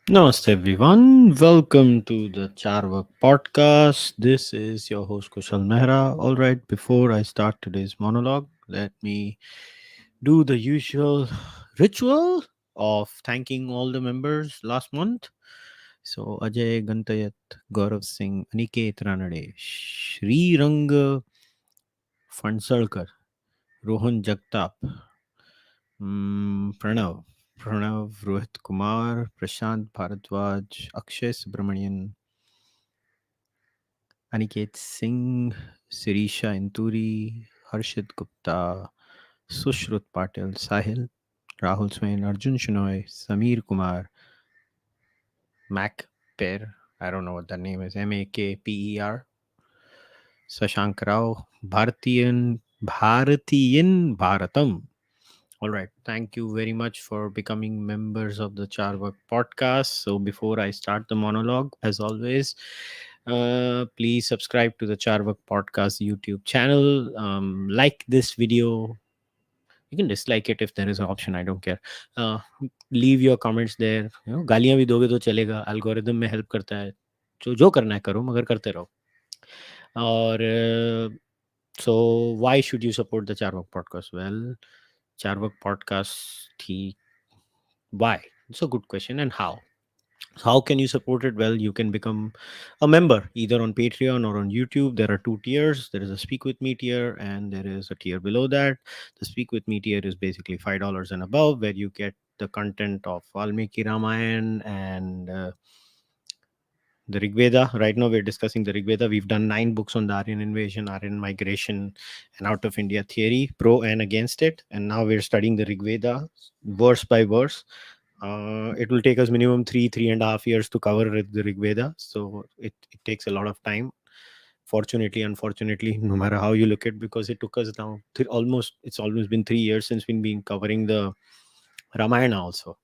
Namaste, everyone. Welcome to the Cārvāka podcast. This is your host Kushalmehra. All right, before I start today's monologue, let me do the usual ritual of thanking all the members last month. So, Ajay Gantayat, Gaurav Singh, Aniket Ranade, Shri Rang Fansalkar, Rohan Jagtap, Pranav, Rohit Kumar, Prashant Bharadwaj, Akshay Subramanian, Aniket Singh, Sirisha Inturi, Harshit Gupta, Sushrut Patel, Sahil, Rahul Swain, Arjun Shinoy, Samir Kumar, Mac Per, I don't know what that name is, Makper, Sashank Rao, Bharatiyan Bharatam. All right. Thank you very much for becoming members of the Charvak podcast. So, before I start the monologue, as always, please subscribe to the Charvak podcast YouTube channel. Like this video. You can dislike it if there is an option. I don't care. Uh, leave your comments there. गालियां भी दोगे तो चलेगा. Algorithm में help करता है. जो करना है करो मगर करते रहो. और so why should you support the Charvak podcast? Well, Charvak podcast थी. Why? It's a good question. And how? So how can you support it? Well, you can become a member either on Patreon or on YouTube. There are two tiers. There is a Speak With Me tier, and there is a tier below that. The Speak With Me tier is basically $5 and above, where you get the content of Valmiki Ramayan and the Rig Veda. Right now, we're discussing the Rig Veda. We've done 9 books on the Aryan invasion, Aryan migration, and out of India theory, pro and against it. And now we're studying the Rig Veda verse by verse. It will take us minimum 3.5 years to cover the Rig Veda. So it takes a lot of time. Fortunately, unfortunately, no matter how you look at it, because it took us now it's almost been 3 years since we've been covering the Ramayana also.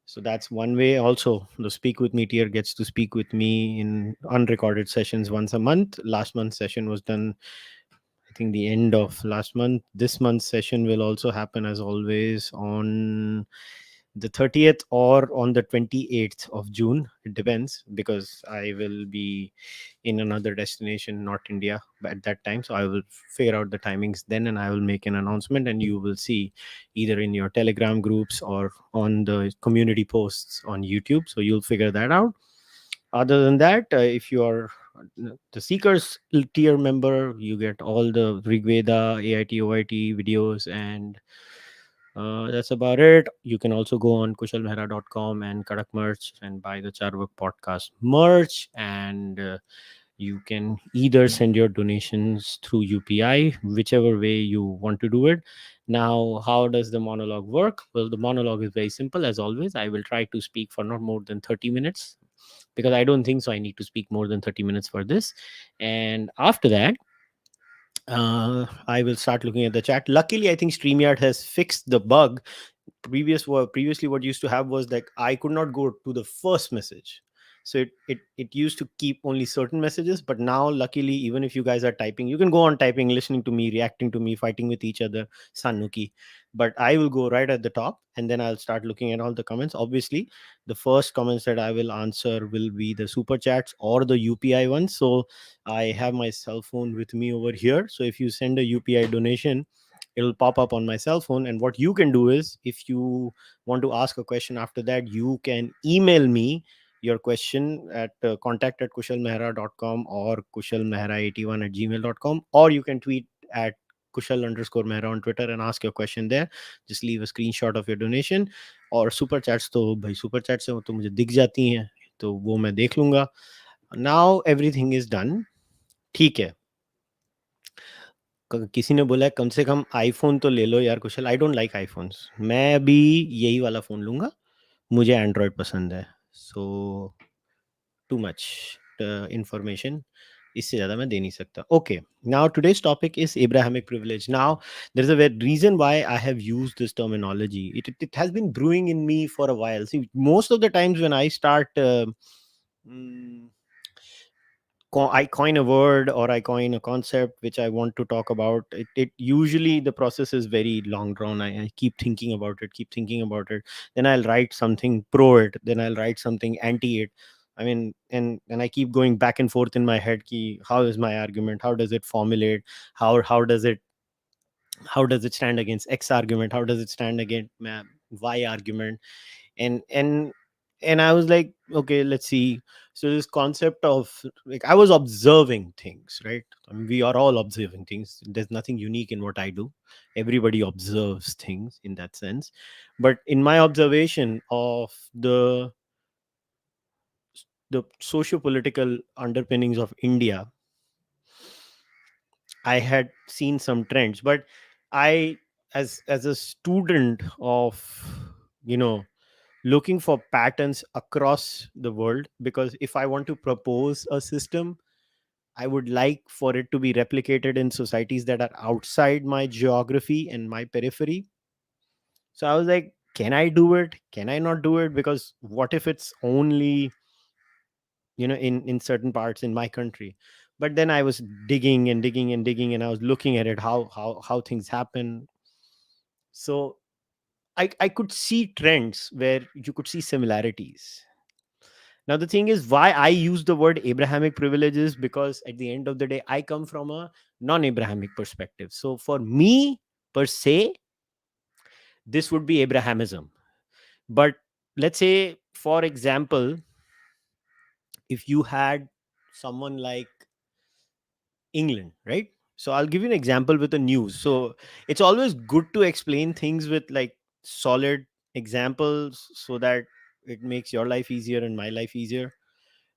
So that's one way. Also, the Speak With Me tier gets to speak with me in unrecorded sessions once a month. Last month's session was done, I think, the end of last month. This month's session will also happen as always on the 30th or on the 28th of June. It depends because I will be in another destination, not India, at that time. So I will figure out the timings then and I will make an announcement and you will see either in your Telegram groups or on the community posts on YouTube. So you'll figure that out. Other than that, if you are the Seekers tier member, you get all the Rigveda, AIT, OIT videos, and that's about it. You can also go on kushalmehra.com and Kadak merch and buy the Charvak podcast merch. And you can either send your donations through UPI, whichever way you want to do it. Now, how does the monologue work? Well, the monologue is very simple. As always, I will try to speak for not more than 30 minutes because I don't think so. I need to speak more than 30 minutes for this. And after that, I will start looking at the chat. Luckily, I think StreamYard has fixed the bug. Previously, what used to have was like I could not go to the first message, so it used to keep only certain messages. But now, luckily, even if you guys are typing, you can go on typing, listening to me, reacting to me, fighting with each other, Sanuki. But I will go right at the top, and then I'll start looking at all the comments. Obviously, the first comments that I will answer will be the super chats or the UPI ones. So I have my cell phone with me over here. So if you send a UPI donation, it'll pop up on my cell phone. And what you can do is, if you want to ask a question after that, you can email me your question at contact at kushalmehra.com or kushalmehra81 at gmail.com, or you can tweet at Kushal underscore Mehra on Twitter and ask your question there. Just leave a screenshot of your donation. और super chats तो भाई super chat से तो मुझे दिख जाती हैं तो वो मैं देख लूंगा. Now everything is done. ठीक है. किसी ने बोला है कम से कम आईफोन तो ले लो यार Kushal. I don't like iPhones. मैं भी यही वाला फ़ोन लूँगा. मुझे एंड्रॉयड पसंद है. So too much information. इससे ज़्यादा मैं दे नहीं सकता. Okay, now today's topic is Abrahamic privilege. Now there is a reason why I have used this terminology. It has been brewing in me for a while. See, most of the times when I start I coin a word or I coin a concept which I want to talk about, it usually the process is very long drawn. I keep thinking about it, keep thinking about it. Then I'll write something pro it. Then I'll write something anti it. I mean, and I keep going back and forth in my head. Ki, how is my argument? How does it formulate? How does it, how does it stand against X argument? How does it stand against Y argument? And I was like, okay, let's see. So this concept of, like, I was observing things, right? I mean, we are all observing things. There's nothing unique in what I do. Everybody observes things in that sense. But in my observation of the socio-political underpinnings of India, I had seen some trends. But I, as a student of, you know, looking for patterns across the world, because if I want to propose a system, I would like for it to be replicated in societies that are outside my geography and my periphery. So I was like, can I do it? Can I not do it? Because what if it's only, in certain parts in my country? But then I was digging and digging and digging, and I was looking at it, how things happen. So I could see trends where you could see similarities. Now, the thing is, why I use the word Abrahamic privilege is because at the end of the day, I come from a non Abrahamic perspective. So, for me, per se, this would be Abrahamism. But let's say, for example, if you had someone like England, right? So, I'll give you an example with the news. So, it's always good to explain things with like solid examples so that it makes your life easier and my life easier.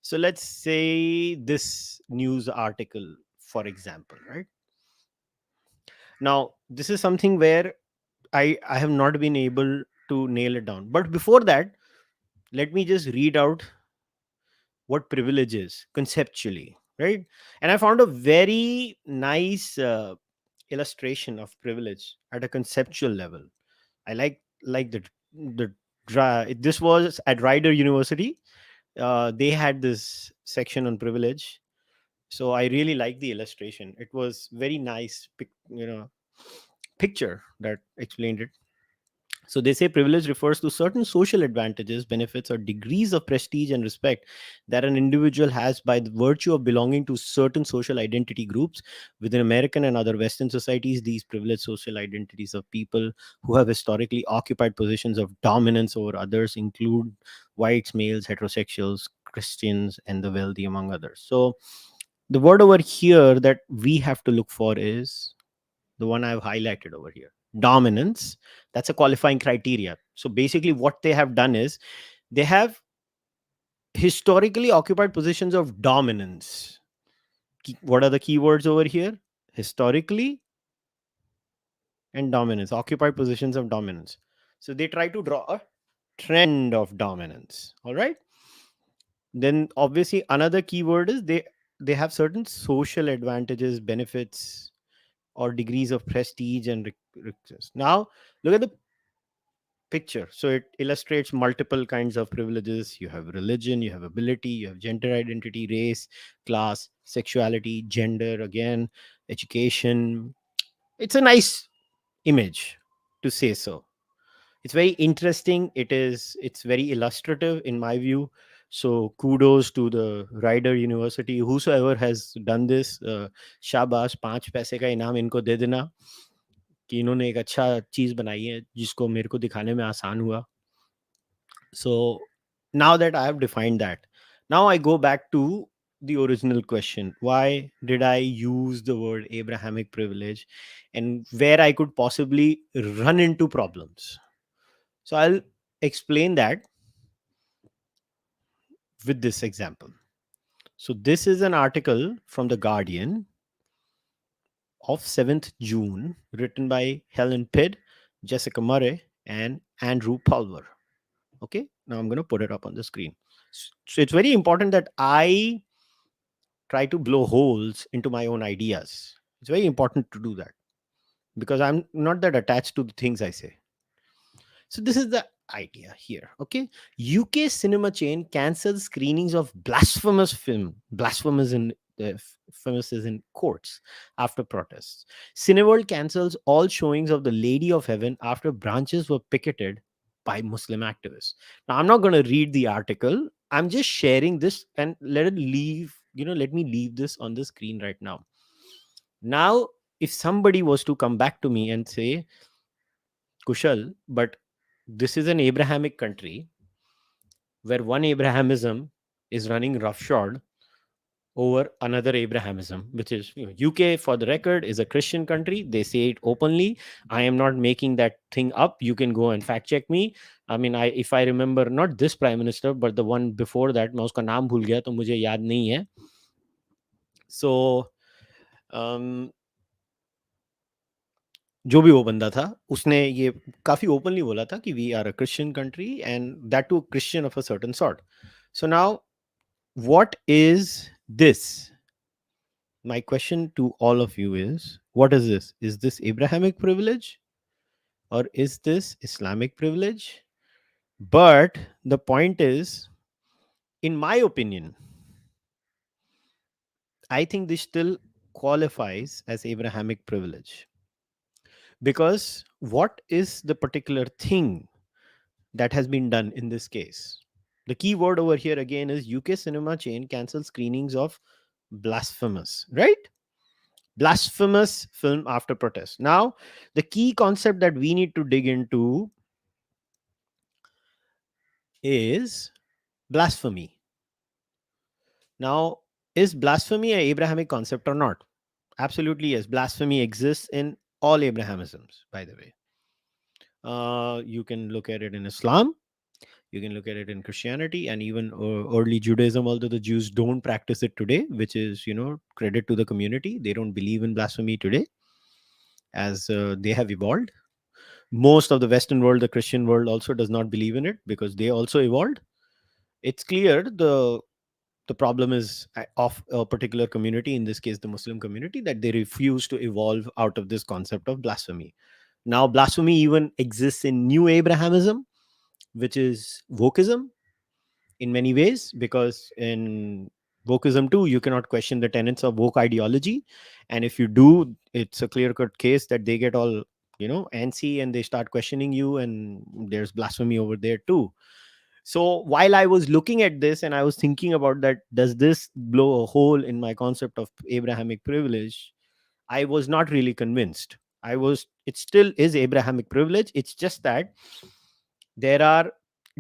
So let's say this news article, for example, right? Now, this is something where I have not been able to nail it down. But before that, let me just read out what privilege is conceptually, right? And I found a very nice illustration of privilege at a conceptual level. I like this was at Rider University. They had this section on privilege. So I really like the illustration. It was very nice picture that explained it. So they say privilege refers to certain social advantages, benefits, or degrees of prestige and respect that an individual has by the virtue of belonging to certain social identity groups. Within American and other Western societies, these privileged social identities of people who have historically occupied positions of dominance over others include whites, males, heterosexuals, Christians, and the wealthy, among others. So the word over here that we have to look for is the one I've highlighted over here, dominance. That's a qualifying criteria. So basically, what they have done is they have historically occupied positions of dominance. What are the keywords over here? Historically and dominance, occupied positions of dominance. So they try to draw a trend of dominance. All right. Then obviously another keyword is they have certain social advantages, benefits, or degrees of prestige and riches. Now, look at the picture. So it illustrates multiple kinds of privileges. You have religion, you have ability, you have gender identity, race, class, sexuality, gender, again, education. It's a nice image, to say so. It's very interesting. It's very illustrative in my view. So kudos to the Rider University, whosoever has done this. शाबाश, 5 पैसे का इनाम इनको दे देना कि इन्होंने एक अच्छा चीज बनाई है जिसको मेरे को दिखाने में आसान हुआ. So now that I have defined that, now I go back to the original question. Why did I use the word Abrahamic privilege and where I could possibly run into problems? So I'll explain that with this example. So this is an article from The Guardian of 7th June, written by Helen Pidd, Jessica Murray, and Andrew Pulver. Okay, now I'm going to put it up on the screen. So it's very important that I try to blow holes into my own ideas. It's very important to do that because I'm not that attached to the things I say. So this is the idea here. Okay, UK cinema chain cancels screenings of blasphemous film, blasphemous in The famous is in courts after protests. Cineworld cancels all showings of the Lady of Heaven after branches were picketed by Muslim activists. Now, I'm not going to read the article. I'm just sharing this and let me leave this on the screen right now. Now, if somebody was to come back to me and say, Kushal, but this is an Abrahamic country where one Abrahamism is running roughshod over another Abrahamism, which is, UK, for the record, is a Christian country. They say it openly. I am not making that thing up. You can go and fact check me. I mean, if I remember, not this prime minister, but the one before that, मैं उसका नाम भूल गया तो मुझे याद नहीं है. So जो भी वो बंदा था उसने ये काफी ओपनली बोला था कि we are a Christian country and that too Christian of a certain sort. So now what is this? My question to all of you is, what is this? Is this Abrahamic privilege or is this Islamic privilege? But the point is, in my opinion, I think this still qualifies as Abrahamic privilege, because what is the particular thing that has been done in this case? The key word over here again is UK cinema chain cancels screenings of blasphemous, right? Blasphemous film after protest. Now, the key concept that we need to dig into is blasphemy. Now, is blasphemy an Abrahamic concept or not? Absolutely, yes. Blasphemy exists in all Abrahamisms, by the way. You can look at it in Islam, you can look at it in Christianity, and even early Judaism, although the Jews don't practice it today, which is, credit to the community. They don't believe in blasphemy today, as they have evolved. Most of the Western world, the Christian world, also does not believe in it because they also evolved. It's clear the problem is of a particular community, in this case the Muslim community, that they refuse to evolve out of this concept of blasphemy. Now, blasphemy even exists in New Abrahamism, which is wokeism in many ways, because in wokeism too, you cannot question the tenets of woke ideology, and if you do, it's a clear cut case that they get all antsy and they start questioning you, and there's blasphemy over there too. So while I was looking at this and I was thinking about that, does this blow a hole in my concept of Abrahamic privilege? I was not really convinced. It still is Abrahamic privilege. It's just that there are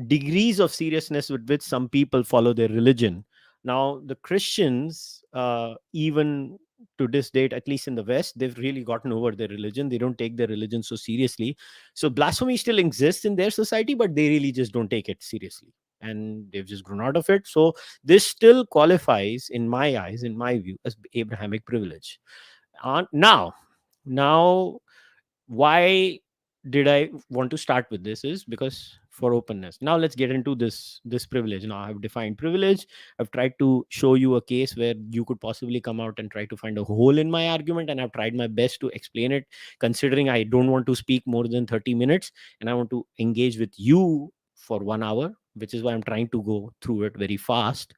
degrees of seriousness with which some people follow their religion. Now, the Christians, even to this date, at least in the West, they've really gotten over their religion. They don't take their religion so seriously. So blasphemy still exists in their society, but they really just don't take it seriously. And they've just grown out of it. So this still qualifies, in my eyes, in my view, as Abrahamic privilege. Now, why did I want to start with this is because for openness. Now let's get into this privilege. Now I've defined privilege. I've tried to show you a case where you could possibly come out and try to find a hole in my argument, and I've tried my best to explain it, considering I don't want to speak more than 30 minutes and I want to engage with you for 1 hour, which is why I'm trying to go through it very fast.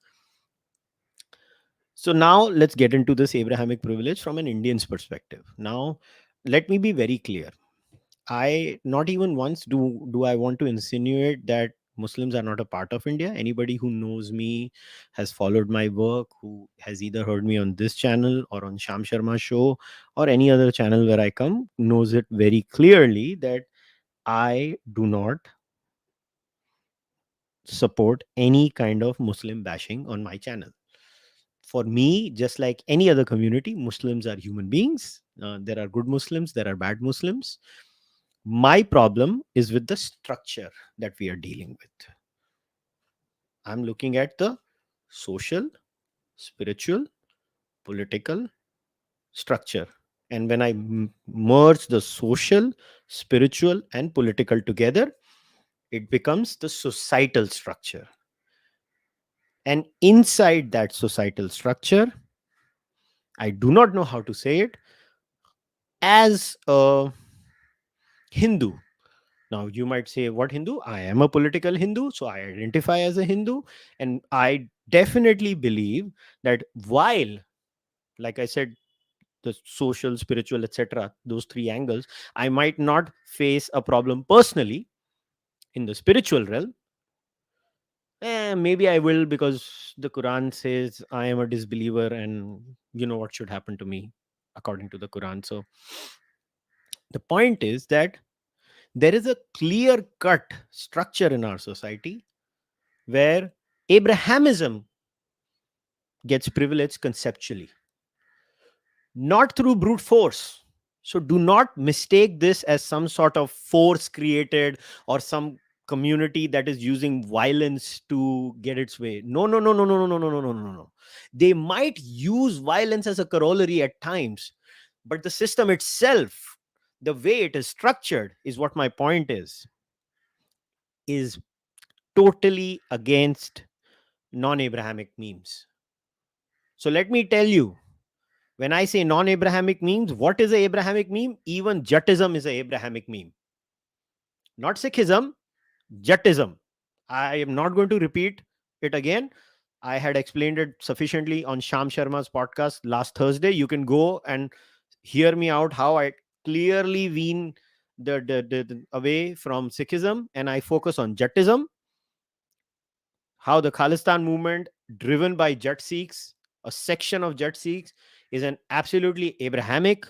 So now let's get into this Abrahamic privilege from an Indian's perspective. Now, let me be very clear. I not even once do I want to insinuate that Muslims are not a part of India. Anybody who knows me, has followed my work, who has either heard me on this channel or on Sham Sharma show or any other channel where I come, knows it very clearly that I do not support any kind of Muslim bashing on my channel. For me, just like any other community, Muslims are human beings. There are good Muslims, there are bad Muslims. My problem is with the structure that we are dealing with. I'm looking at the social, spiritual, political structure. And when I merge the social, spiritual, and political together, it becomes the societal structure. And inside that societal structure, I do not know how to say it, as a Hindu. Now, you might say, what Hindu? I am a political Hindu, so I identify as a Hindu. And I definitely believe that while Like I said, the social, spiritual, etc., those three angles, I might not face a problem personally in the spiritual realm. Maybe I will, because the Quran says I am a disbeliever, and you know what should happen to me according to the Quran. So the point is that there is a clear cut structure in our society where Abrahamism gets privilege conceptually, not through brute force. So do not mistake this as some sort of force created, or some community that is using violence to get its way. No, no, no, no, no, no, no, no, no, no, no, no. They might use violence as a corollary at times, but the system itself, the way it is structured, is what my point is totally against non-Abrahamic memes. So let me tell you, when I say non-Abrahamic memes, what is a Abrahamic meme? Even Jatism is a Abrahamic meme. Not Sikhism, Jatism. I am not going to repeat it again. I had explained it sufficiently on Sham Sharma's podcast last Thursday. You can go and hear me out how I clearly wean away from Sikhism, and I focus on Jatism, how the Khalistan movement, driven by Jat Sikhs, a section of Jat Sikhs, is an absolutely Abrahamic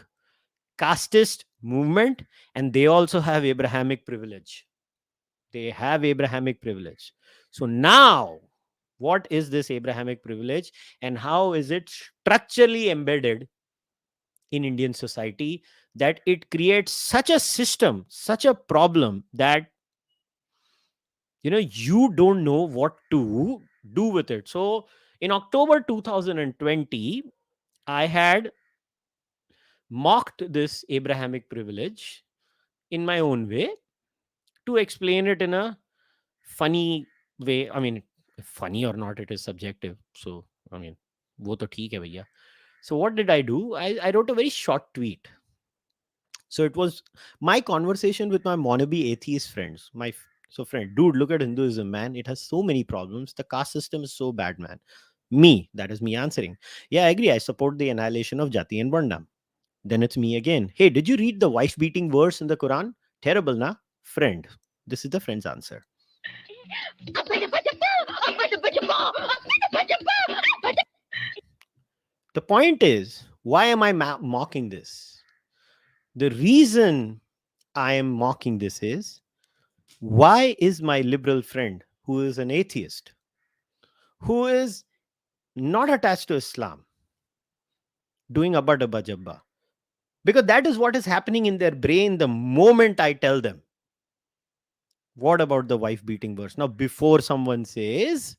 casteist movement, and they also have Abrahamic privilege. They have Abrahamic privilege. So now, what is this Abrahamic privilege, and how is it structurally embedded in Indian society that it creates such a system, such a problem, that you don't know what to do with it? So in October 2020, I had mocked this Abrahamic privilege in my own way, to explain it in a funny way. I mean, funny or not, it is subjective. So, I mean, wo to theek hai bhaiya. So, what did I do? I wrote a very short tweet. So, it was my conversation with my wannabe atheist friends. Friend, dude, look at Hinduism, man. It has so many problems. The caste system is so bad, man. That is me answering. Yeah, I agree. I support the annihilation of Jati and Varna. Then it's me again. Hey, did you read the wife beating verse in the Quran? Terrible, na? Friend. This is the friend's answer. The point is, why am I mocking this? The reason I am mocking this is, why is my liberal friend, who is an atheist, who is not attached to Islam, doing Abba Dabba Jabba? Because that is what is happening in their brain the moment I tell them, what about the wife beating verse? Now, before someone says,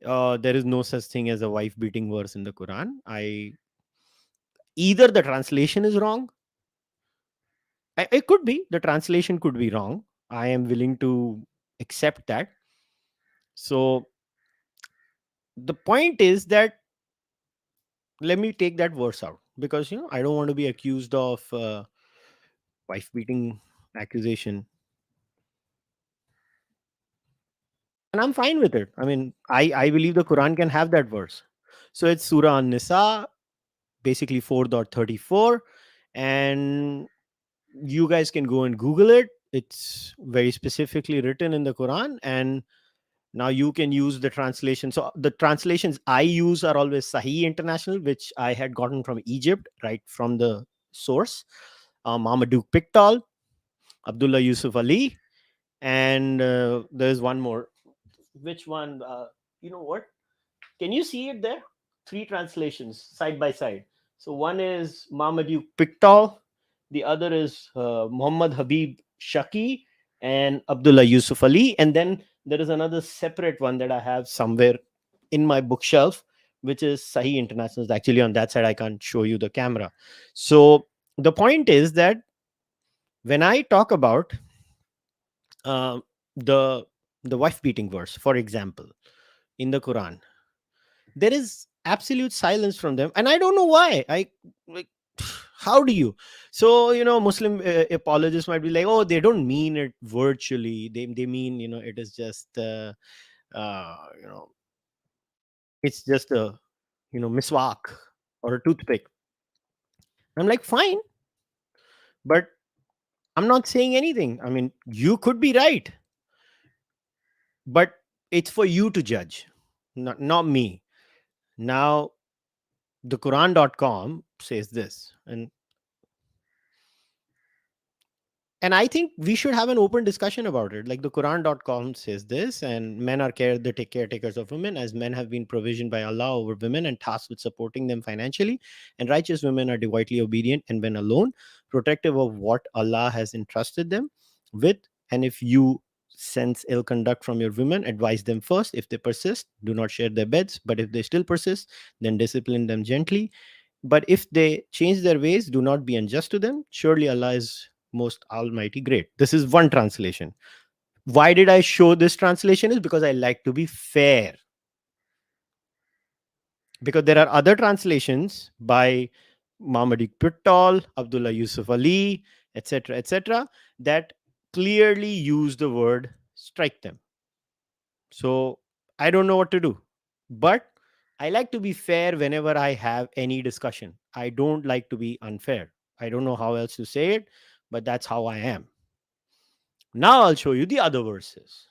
there is no such thing as a wife beating verse in the Quran, either the translation is wrong. It could be the translation could be wrong. I am willing to accept that. So the point is that, let me take that verse out, because I don't want to be accused of wife beating accusation, and I'm fine with it. I mean, I believe the Quran can have that verse. So it's Surah An-Nisa, basically 4.34, and you guys can go and Google it. It's very specifically written in the Quran, and now you can use the translation. So the translations I use are always Sahih International, which I had gotten from Egypt, right from the source. Marmaduke Pickthall, Abdullah Yusuf Ali, and there's one more. Which one? You know what? Can you see it there? Three translations side by side. So one is Marmaduke Pickthall, the other is Muhammad Habib Shaki, and Abdullah Yusuf Ali. And then there is another separate one that I have somewhere in my bookshelf, which is Sahih International. It's actually on that side. I can't show you the camera. So the point is that when I talk about uh, the the wife beating verse, for example, in the Quran, there is absolute silence from them, and I don't know why. I like, how do you? So Muslim apologists might be like, oh, they don't mean it virtually, they mean, it is just uh, you know it's just a miswak, or a toothpick. I'm like, fine, but I'm not saying anything. I mean, you could be right, but it's for you to judge, not me. Now, the Quran.com says this, and I think we should have an open discussion about it. Like the Quran.com says this, and men are the caretakers of women, as men have been provisioned by Allah over women and tasked with supporting them financially. And righteous women are devoutly obedient and when alone, protective of what Allah has entrusted them with. And if you sense ill conduct from your women, advise them first. If they persist, do not share their beds. But if they still persist, then discipline them gently. But if they change their ways, do not be unjust to them. Surely Allah is most almighty great. This is one translation. Why did I show this translation? Is because I like to be fair. Because there are other translations by Muhammad Iqbal, Abdullah Yusuf Ali, etc., that clearly use the word strike them. So I don't know what to do. But I like to be fair whenever I have any discussion. I don't like to be unfair. I don't know how else to say it, but that's how I am. Now I'll show you the other verses.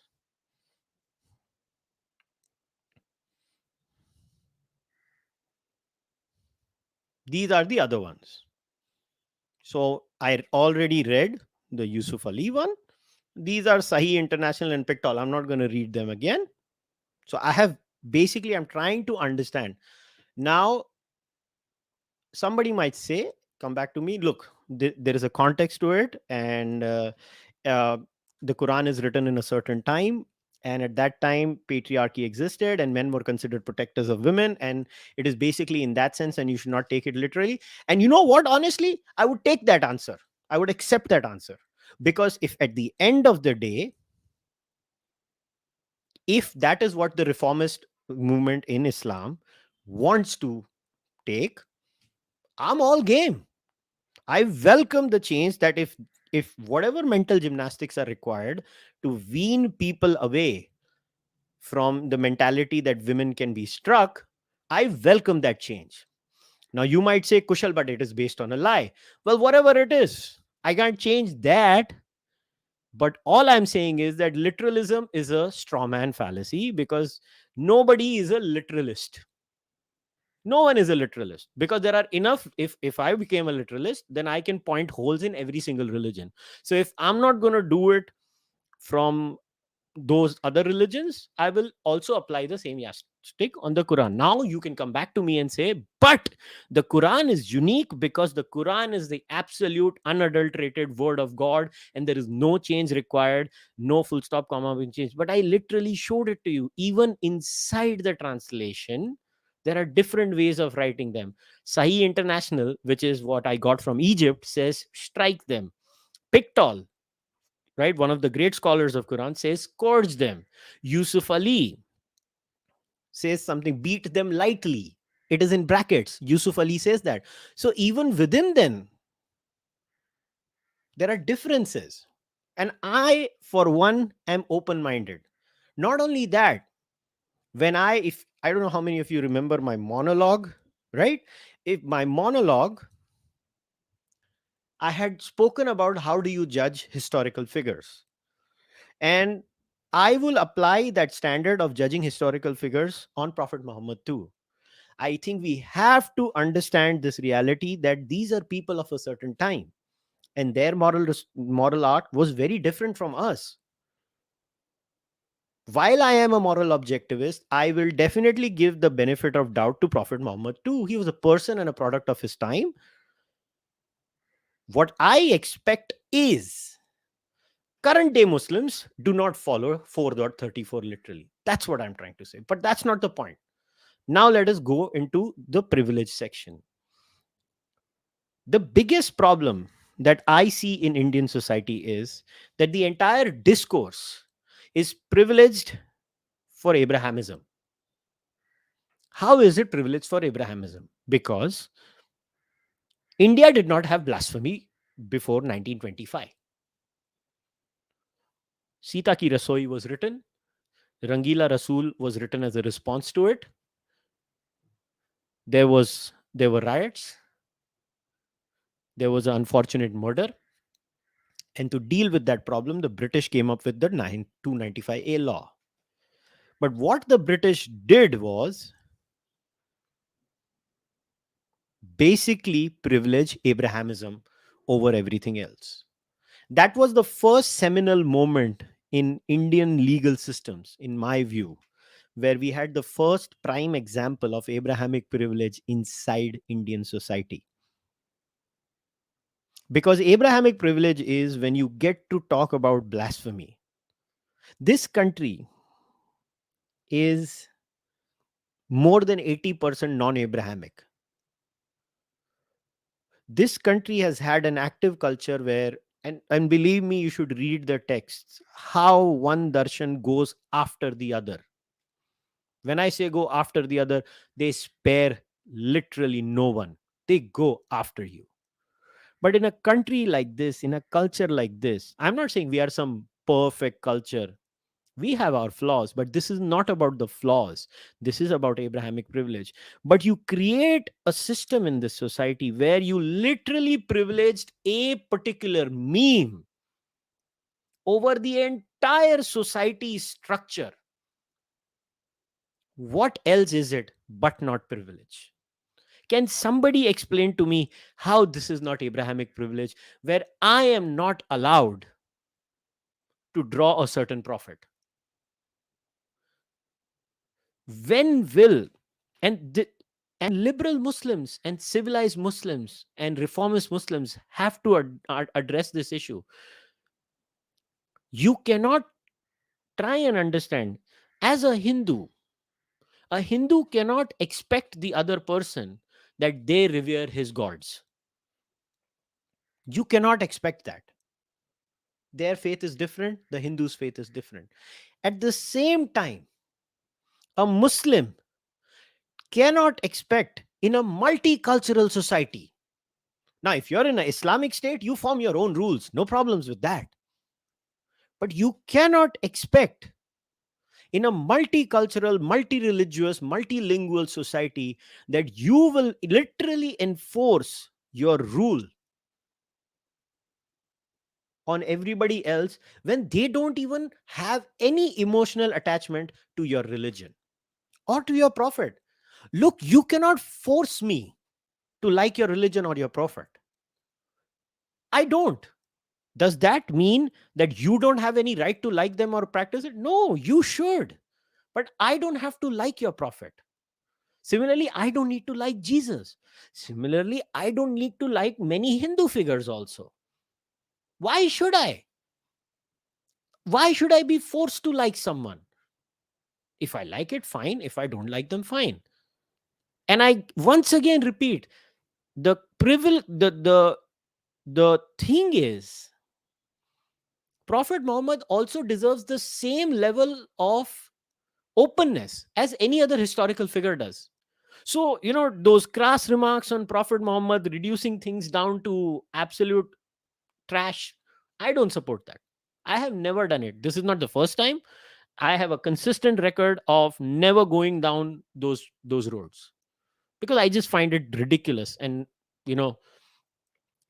These are the other ones. So I already read the Yusuf Ali one. These are Sahih International and Pictol. I'm not going to read them again. So I have basically, I'm trying to understand. Now, somebody might say, come back to me, look, there is a context to it, and uh, the Quran is written in a certain time, and at that time patriarchy existed and men were considered protectors of women, and it is basically in that sense, and you should not take it literally. And you know what, honestly, I would take that answer. I would accept that answer, because if at the end of the day, if that is what the reformist movement in Islam wants to take, I'm all game. I welcome the change that if whatever mental gymnastics are required to wean people away from the mentality that women can be struck, I welcome that change. Now you might say, Kushal, but it is based on a lie. Well, whatever it is, I can't change that. But all I'm saying is that literalism is a strawman fallacy, because nobody is a literalist. No one is a literalist, because there are enough. If I became a literalist, then I can point holes in every single religion. So if I'm not going to do it from those other religions, I will also apply the same yardstick on the Quran. Now you can come back to me and say, but the Quran is unique because the Quran is the absolute unadulterated word of God, and there is no change required, no full stop, comma being changed. But I literally showed it to you. Even inside the translation, there are different ways of writing them. Sahih International, which is what I got from Egypt, says strike them. Pictol, right, one of the great scholars of Quran, says scourge them. Yusuf Ali says something, beat them lightly. It is in brackets. Yusuf Ali says that. So even within them, there are differences. And I, for one, am open minded. Not only that, if I don't know how many of you remember my monologue, right? If my monologue, I had spoken about how do you judge historical figures. And I will apply that standard of judging historical figures on Prophet Muhammad too. I think we have to understand this reality that these are people of a certain time, and their moral art was very different from us. While I am a moral objectivist, I will definitely give the benefit of doubt to Prophet Muhammad too. He was a person and a product of his time. What I expect is current day Muslims do not follow 4.34 literally. That's what I'm trying to say. But that's not the point. Now let us go into the privilege section. The biggest problem that I see in Indian society is that the entire discourse is privileged for Abrahamism. How is it privileged for Abrahamism? Because India did not have blasphemy before 1925. Sita Ki Rasoi was written. Rangila Rasool was written as a response to it. There was There were riots, there was an unfortunate murder, and to deal with that problem, the British came up with the 295A law. But what the British did was basically privilege Abrahamism over everything else. That was the first seminal moment in Indian legal systems, in my view, where we had the first prime example of Abrahamic privilege inside Indian society. Because Abrahamic privilege is when you get to talk about blasphemy. This country is more than 80% non Abrahamic. This country has had an active culture where, and believe me, you should read the texts, how one darshan goes after the other. When I say go after the other, they spare literally no one. They go after you. But in a country like this, in a culture like this, I'm not saying we are some perfect culture. We have our flaws, but this is not about the flaws. This is about Abrahamic privilege. But you create a system in this society where you literally privileged a particular meme over the entire society structure. What else is it but not privilege? Can somebody explain to me how this is not Abrahamic privilege, where I am not allowed to draw a certain profit? When will and the, and liberal Muslims and civilized Muslims and reformist Muslims have to address this issue? You cannot try and understand. As a Hindu cannot expect the other person that they revere his gods. You cannot expect that. Their faith is different, the Hindu's faith is different. At the same time, a Muslim cannot expect in a multicultural society. Now, if you're in an Islamic state, you form your own rules, no problems with that. But you cannot expect in a multicultural, multi-religious, multilingual society that you will literally enforce your rule on everybody else when they don't even have any emotional attachment to your religion or to your prophet. Look, you cannot force me to like your religion or your prophet. I don't. Does that mean that you don't have any right to like them or practice it? No, you should. But I don't have to like your prophet. Similarly, I don't need to like Jesus. Similarly, I don't need to like many Hindu figures also. Why should I? Why should I be forced to like someone? If I like it, fine. If I don't like them, fine. And I once again repeat, the privilege, the thing is, Prophet Muhammad also deserves the same level of openness as any other historical figure does. So, those crass remarks on Prophet Muhammad reducing things down to absolute trash, I don't support that. I have never done it. This is not the first time. I have a consistent record of never going down those roads because I just find it ridiculous, and you know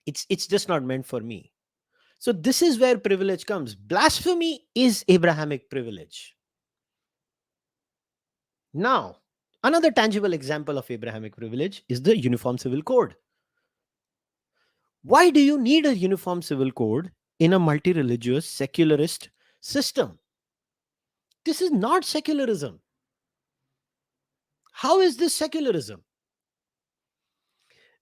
it's just not meant for me. So this is where privilege comes. Blasphemy is Abrahamic privilege. Now, another tangible example of Abrahamic privilege is the Uniform Civil Code. Why do you need a uniform civil code in a multi-religious secularist system? This is not secularism. How is this secularism?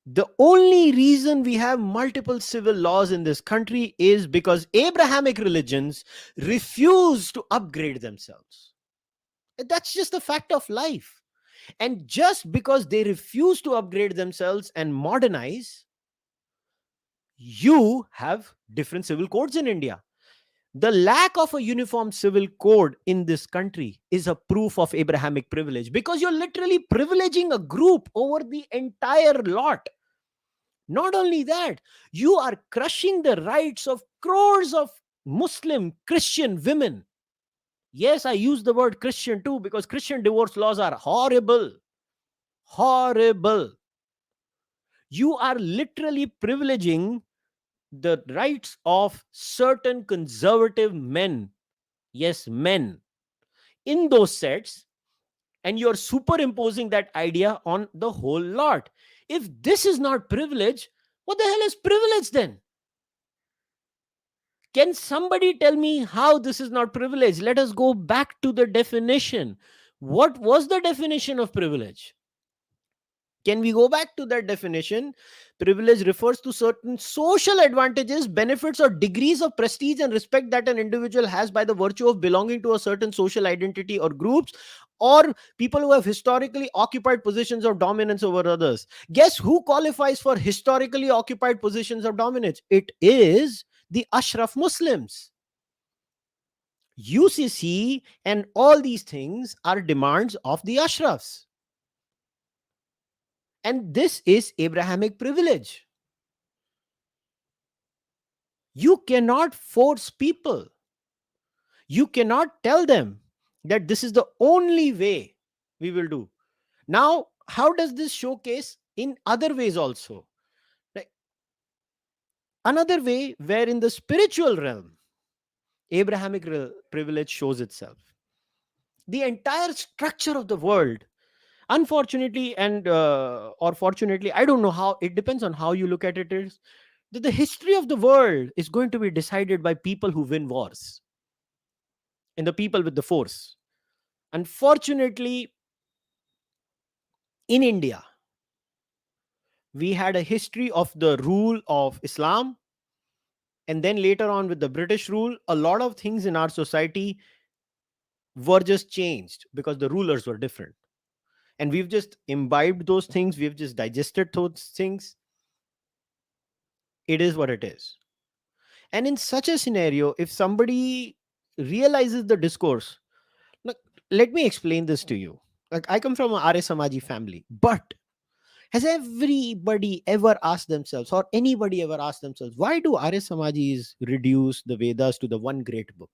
The only reason we have multiple civil laws in this country is because Abrahamic religions refuse to upgrade themselves. That's just the fact of life. And just because they refuse to upgrade themselves and modernize, you have different civil codes in India. The lack of a uniform civil code in this country is a proof of Abrahamic privilege, because you're literally privileging a group over the entire lot. Not only that, you are crushing the rights of crores of Muslim Christian women. Yes, I use the word Christian too because Christian divorce laws are horrible. Horrible. You are literally privileging the rights of certain conservative men. Yes, men in those sets, and you're superimposing that idea on the whole lot. If this is not privilege, what the hell is privilege then? Can somebody tell me how this is not privilege? Let us go back to the definition. What was the definition of privilege? Can we go back to that definition? Privilege refers to certain social advantages, benefits, or degrees of prestige and respect that an individual has by the virtue of belonging to a certain social identity or groups, or people who have historically occupied positions of dominance over others. Guess who qualifies for historically occupied positions of dominance? It is the Ashraf Muslims. UCC and all these things are demands of the Ashrafs. And this is Abrahamic privilege. You cannot force people. You cannot tell them that this is the only way we will do. Now, how does this showcase in other ways also? Like another way where in the spiritual realm, Abrahamic privilege shows itself. The entire structure of the world, unfortunately and or fortunately, I don't know how, it depends on how you look at it, is that the history of the world is going to be decided by people who win wars and the people with the force. Unfortunately, in India, we had a history of the rule of Islam, and then later on with the British rule, a lot of things in our society were just changed because the rulers were different. And we've just imbibed those things, we've just digested those things. It is what it is. And in such a scenario, if somebody realizes the discourse, look, let me explain this to you. Like, I come from an Arya Samaji family, but has everybody ever asked themselves, or anybody ever asked themselves, why do Arya Samajis reduce the Vedas to the one great book?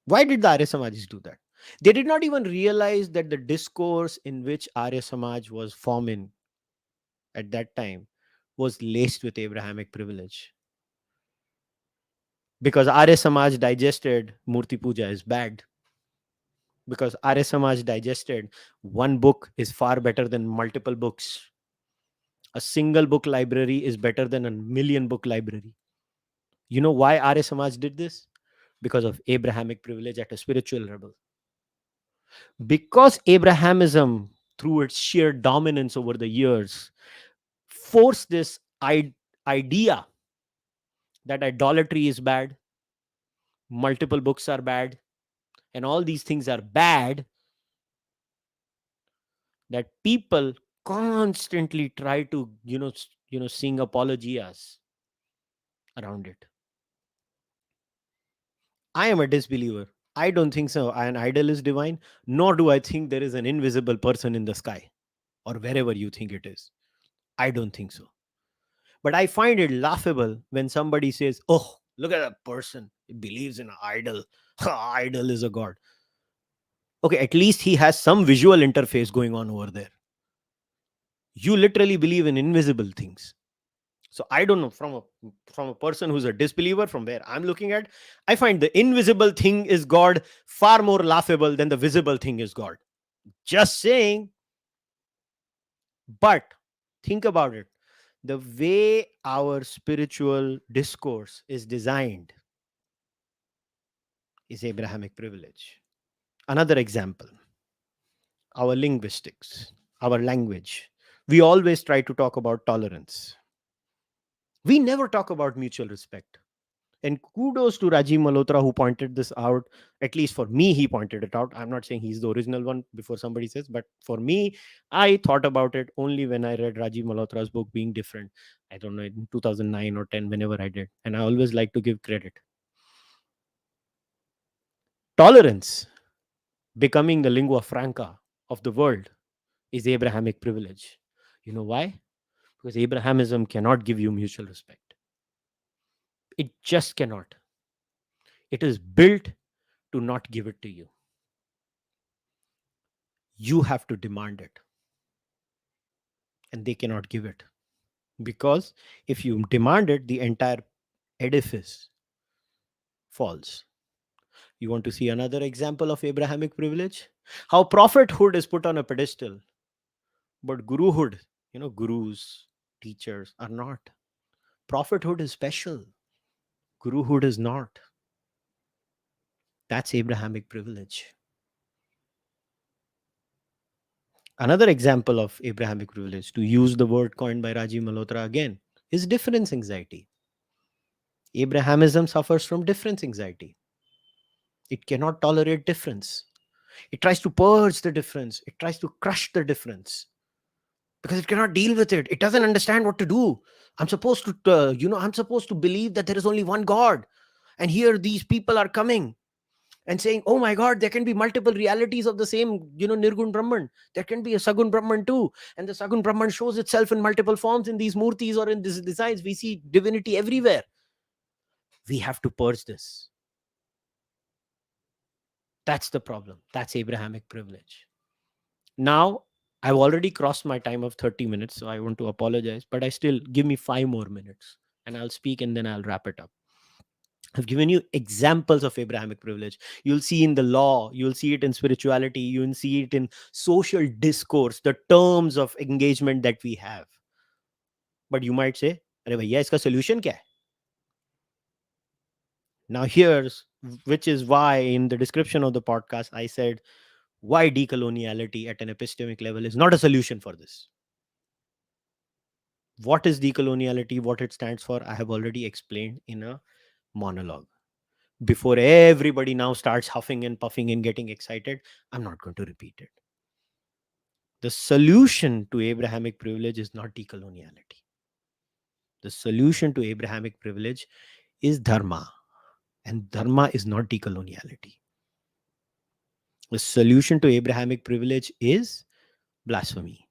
Why did the Arya Samajis do that? They did not even realize that the discourse in which Arya Samaj was forming at that time was laced with Abrahamic privilege. Because Arya Samaj digested Murti Puja is bad. Because Arya Samaj digested one book is far better than multiple books. A single book library is better than a million book library. You know why Arya Samaj did this? Because of Abrahamic privilege at a spiritual level. Because Abrahamism, through its sheer dominance over the years, forced this idea that idolatry is bad, multiple books are bad, and all these things are bad, that people constantly try to sing apologias around it. I am a disbeliever. I don't think so an idol is divine, nor do I think there is an invisible person in the sky or wherever you think it is. I don't think so. But I find it laughable when somebody says, oh, look at that person, he believes in an idol. Idol is a god. Okay, at least he has some visual interface going on over there. You literally believe in invisible things. So I don't know, from a person who's a disbeliever, from where I'm looking at, I find the invisible thing is God far more laughable than the visible thing is God. Just saying. But think about it. The way our spiritual discourse is designed is Abrahamic privilege. Another example, our linguistics, our language. We always try to talk about tolerance. We never talk about mutual respect. And kudos to Rajiv Malhotra who pointed this out. At least for me, he pointed it out. I'm not saying he's the original one before somebody says, but for me, I thought about it only when I read Rajiv Malhotra's book, Being Different. I don't know, in 2009 or 10, whenever I did. And I always like to give credit. Tolerance becoming the lingua franca of the world is Abrahamic privilege. You know why? Because Abrahamism cannot give you mutual respect. It just cannot. It is built to not give it to you. You have to demand it. and they cannot give it, because if you demand it, the entire edifice falls. You want to see another example of Abrahamic privilege? How prophethood is put on a pedestal, but guruhood, gurus, teachers are not. Prophethood is special, guruhood is not. That's Abrahamic privilege. Another example of Abrahamic privilege, to use the word coined by Rajiv Malhotra again, is difference anxiety. Abrahamism suffers from difference anxiety. It cannot tolerate difference. It tries to purge the difference. It tries to crush the difference because it cannot deal with it. It doesn't understand what to do. I'm supposed to believe that there is only one God. And here these people are coming and saying, oh my God, there can be multiple realities of the same, Nirgun Brahman. There can be a Sagun Brahman too. And the Sagun Brahman shows itself in multiple forms in these murtis or in these designs. We see divinity everywhere. We have to purge this. That's the problem. That's Abrahamic privilege. Now, I've already crossed my time of 30 minutes, so I want to apologize, but I still give me 5 more minutes and I'll speak and then I'll wrap it up. I've given you examples of Abrahamic privilege. You'll see in the law, you'll see it in spirituality, you'll see it in social discourse, the terms of engagement that we have. But you might say, Arey bhaiya, iska solution kya hai? Now, here's which is why in the description of the podcast, I said why decoloniality at an epistemic level is not a solution for this. What is decoloniality, what it stands for, I have already explained in a monologue. Before everybody now starts huffing and puffing and getting excited, I'm not going to repeat it. The solution to Abrahamic privilege is not decoloniality. The solution to Abrahamic privilege is dharma, and dharma is not decoloniality. The solution to Abrahamic privilege is blasphemy.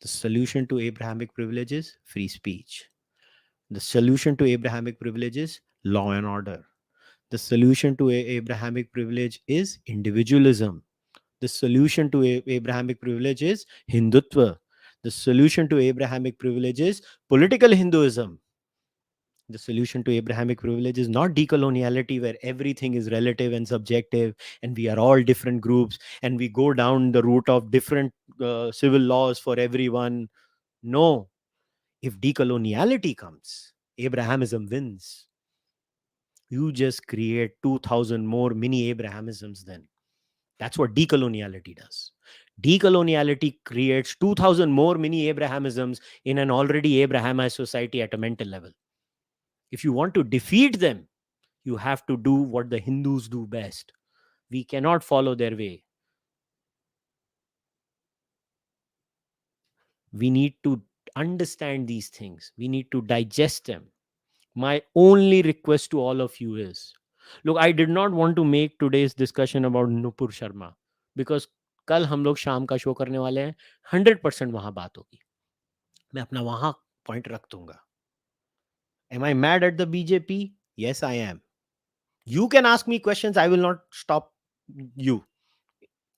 The solution to Abrahamic privilege is free speech. The solution to Abrahamic privilege is law and order. The solution to Abrahamic privilege is individualism. The solution to Abrahamic privilege is Hindutva. The solution to Abrahamic privilege is political Hinduism. The solution to Abrahamic privilege is not decoloniality, where everything is relative and subjective and we are all different groups and we go down the route of different civil laws for everyone. No. If decoloniality comes, Abrahamism wins. You just create 2000 more mini Abrahamisms then. That's what decoloniality does. Decoloniality creates 2000 more mini Abrahamisms in an already Abrahamized society at a mental level. If you want to defeat them, you have to do what the Hindus do best. We cannot follow their way. We need to understand these things. We need to digest them. My only request to all of you is, look, I did not want to make today's discussion about Nupur Sharma because कल हम लोग शाम का show करने वाले हैं, 100% वहां बात होगी. मैं अपना वहां पॉइंट रख दूंगा. Am I mad at the BJP? Yes, I am. You can ask me questions. I will not stop you.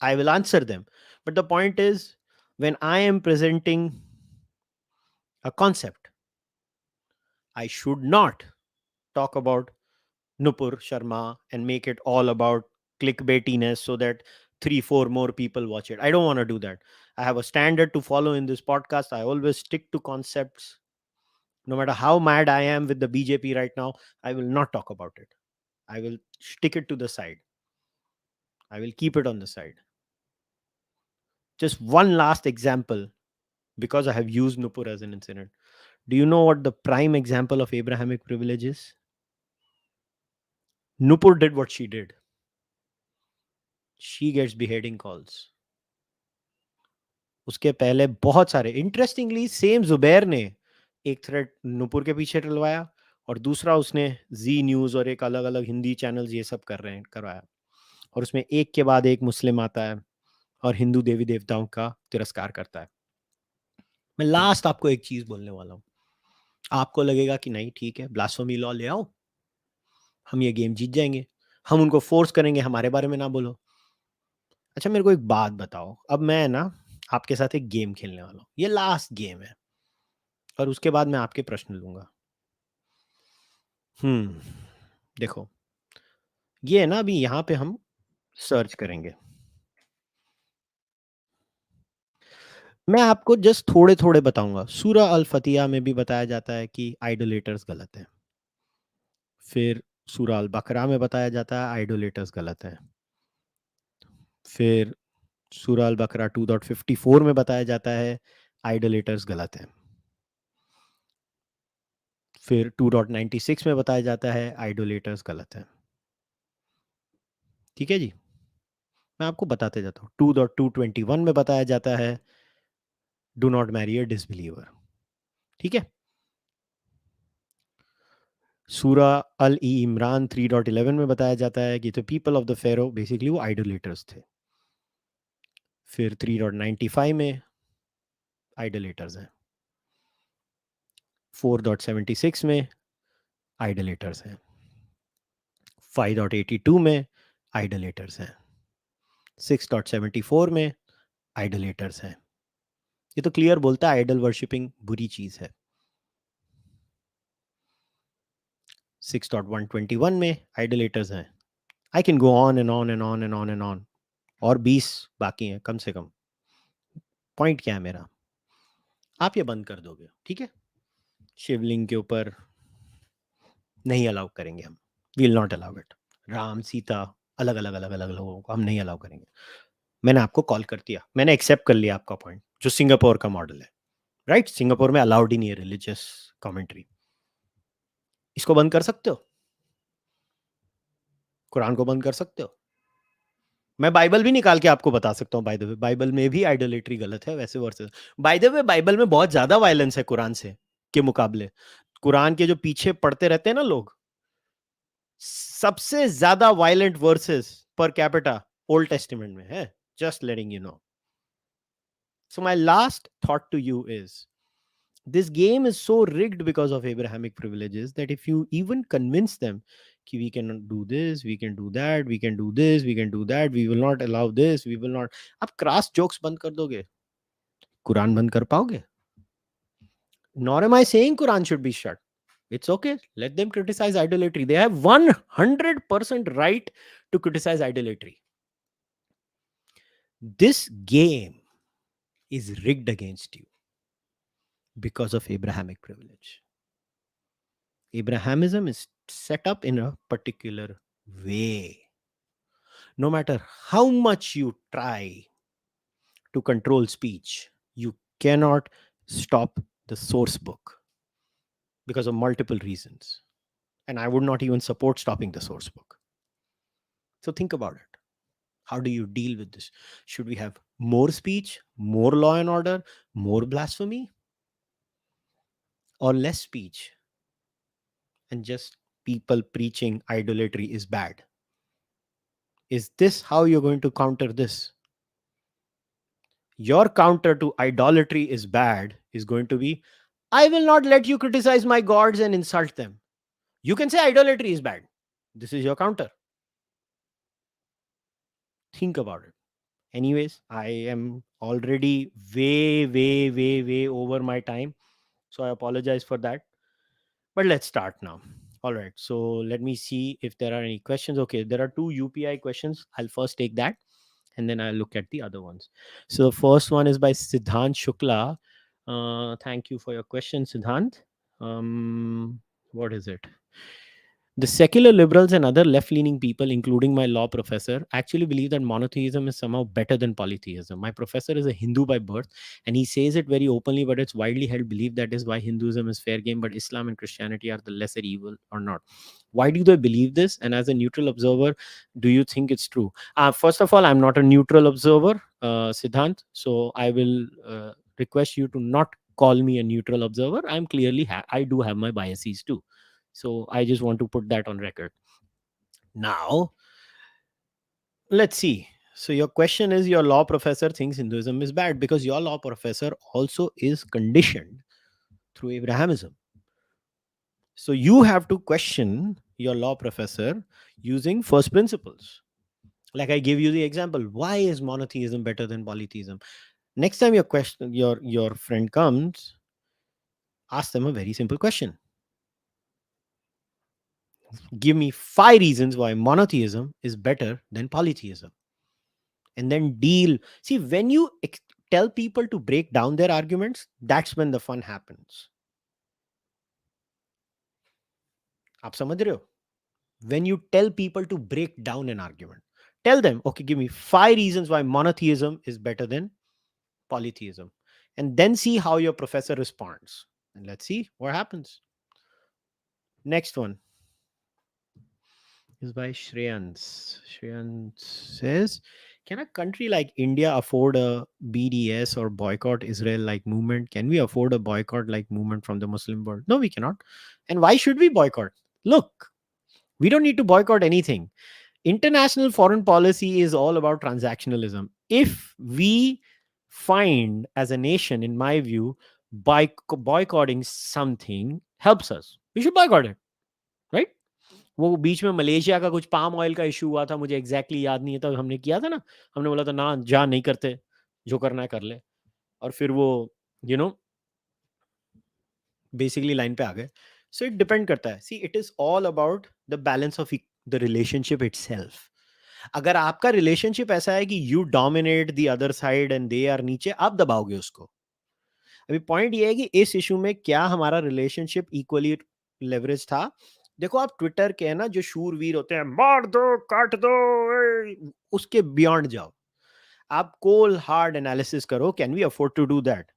I will answer them. But the point is, when I am presenting a concept, I should not talk about Nupur Sharma and make it all about clickbaitiness so that 3-4 more people watch it. I don't want to do that. I have a standard to follow in this podcast. I always stick to concepts. No matter how mad I am with the BJP right now, I will not talk about it. I will stick it to the side. I will keep it on the side. Just one last example, because I have used Nupur as an incident. Do you know what the prime example of Abrahamic privilege is? Nupur did what she did. She gets beheading calls. उसके पहले बहुत सारे, interestingly same Zubair ने एक thread Nupur के पीछे डलवाया और दूसरा उसने जी न्यूज़ और एक अलग अलग हिंदी चैनल्स ये सब कर रहे हैं करवाया, और उसमें एक के बाद एक मुस्लिम आता है और हिंदू देवी देवताओं का तिरस्कार करता है. मैं लास्ट आपको एक चीज बोलने वाला हूँ. आपको लगेगा कि नहीं ठीक है, ब्लास्फेमी लॉ ले आओ, हम ये गेम जीत जाएंगे, हम उनको फोर्स करेंगे हमारे बारे में ना बोलो. अच्छा मेरे को एक बात बताओ, अब मैं ना आपके साथ एक गेम खेलने वाला हूँ, ये लास्ट गेम है, और उसके बाद मैं आपके प्रश्न लूंगा। देखो, ये है ना, अभी यहाँ पे हम सर्च करेंगे। मैं आपको जस्ट थोड़े थोड़े बताऊंगा। सूरा अल फतिहा में भी बताया जाता है कि आइडोलेटर्स गलत है। फिर सूरा अल बकरा में बताया जाता है आइडोलेटर्स गलत है। फिर सूरा अल बकरा 2.54 में बताया जाता है आइडोलेटर्स गलत है। फिर 2.96 में बताया जाता है आइडोलेटर्स गलत है। ठीक है जी, मैं आपको बताते जाता हूँ। 2.221 में बताया जाता है do not marry a disbeliever. ठीक है। सूरा अल ई इमरान 3.11 में बताया जाता है कि the people of the Pharaoh, basically वो आइडोलेटर्स थे। फिर 3.95 में आइडोलेटर्स हैं। 4.76 में आइडोलेटर्स हैं। 5.82 में आइडोलेटर्स हैं। 6.74 में आइडोलेटर्स हैं। ये तो क्लियर बोलता है आइडल वर्शिपिंग बुरी चीज है। 6.121 में आइडोलेटर्स हैं। I can go on and on and on and on and on, और 20 बाकी हैं कम से कम। पॉइंट क्या है मेरा, आप ये बंद कर दोगे, ठीक है। शिवलिंग के ऊपर नहीं अलाउ करेंगे हम, will not allow it. Ram Sita अलग अलग अलग अलग लोगों को हम नहीं अलाउ करेंगे। मैंने आपको कॉल कर दिया, मैंने एक्सेप्ट कर लिया आपका पॉइंट, जो सिंगापुर का मॉडल है। राइट, सिंगापुर में अलाउड ही नहीं है रिलीजियस कमेंट्री। इसको बंद कर सकते हो, कुरान को बंद कर सकते हो। मैं बाइबल भी निकाल के आपको बता सकता हूँ। बाय द वे, बाइबल में भी आइडोलेट्री गलत है वैसे versus. By the way, Bible में बहुत ज्यादा वायलेंस है कुरान से के मुकाबले। कुरान के जो पीछे पढ़ते रहते हैं ना लोग, सबसे ज्यादा violent verses per capita Old Testament में है। Just letting you know. So my last thought to you is, this game is so rigged because of Abrahamic privileges that if you even convince them कि we can do this, we can do that, we can do this, we can do that, we will not allow this, we will not, आप cross jokes बंद कर दोगे, कुरान बंद कर पाओगे? Nor am I saying Quran should be shut. It's okay, let them criticize idolatry. They have 100% right to criticize idolatry. This game is rigged against you because of Abrahamic privilege. Abrahamism is set up in a particular way. No matter how much you try to control speech, you cannot stop the source book because of multiple reasons. And I would not even support stopping the source book. So think about it. How do you deal with this? Should we have more speech, more law and order, more blasphemy, or less speech and just people preaching idolatry is bad? Is this how you're going to counter this? Your counter to idolatry is bad is going to be, I will not let you criticize my gods and insult them. You can say idolatry is bad. This is your counter. Think about it. Anyways, I am already way over my time. So I apologize for that. But let's start now. All right. So let me see if there are any questions. Okay. There are two UPI questions. I'll first take that and then I'll look at the other ones. So the first one is by Siddhant Shukla. Thank you for your question, Siddhant. What is it? The secular liberals and other left leaning people, including my law professor, actually believe that monotheism is somehow better than polytheism. My professor is a Hindu by birth, and he says it very openly, but it's widely held belief that is why Hinduism is fair game, but Islam and Christianity are the lesser evil or not. Why do they believe this? And as a neutral observer, do you think it's true? First of all, I'm not a neutral observer, Siddhant, so I will request you to not call me a neutral observer. I'm clearly, I do have my biases too. So I just want to put that on record. Now, let's see. So your question is, your law professor thinks Hinduism is bad because your law professor also is conditioned through Abrahamism. So you have to question your law professor using first principles. Like I gave you the example, why is monotheism better than polytheism? Next time your friend comes, ask them a very simple question. Give me 5 reasons why monotheism is better than polytheism. And then deal. See, when you tell people to break down their arguments, that's when the fun happens. आप समझ रहे हो? When you tell people to break down an argument, tell them, okay, give me 5 reasons why monotheism is better than polytheism, and then see how your professor responds, and let's see what happens. Next one is by Shreyans. Shreyans says, can a country like India afford a BDS or boycott Israel like movement? Can we afford a boycott like movement from the Muslim world? No, we cannot. And why should we boycott? Look, we don't need to boycott anything. International foreign policy is all about transactionalism. If we find as a nation, in my view, boycotting something helps us, we should boycott it, right? वो बीच में Malaysia का कुछ palm oil का issue हुआ था, मुझे exactly याद नहीं है, तब हमने किया था ना, हमने बोला था ना जा नहीं करते, जो करना है कर ले, और फिर वो यू नो बेसिकली लाइन पे आ गए. सो इट डिपेंड करता है. See it is all about the balance of the relationship itself. अगर आपका रिलेशनशिप ऐसा है कि you dominate the other side and they are नीचे, आप दबाओगे उसको. अभी पॉइंट ये है कि इस इशू में क्या हमारा रिलेशनशिप इक्वली लेवरेज था. देखो, आप ट्विटर के है ना जो शूरवीर होते हैं, मार दो काट दो, उसके बियॉन्ड जाओ. आप कोल हार्ड एनालिसिस करो. Can we afford to do that?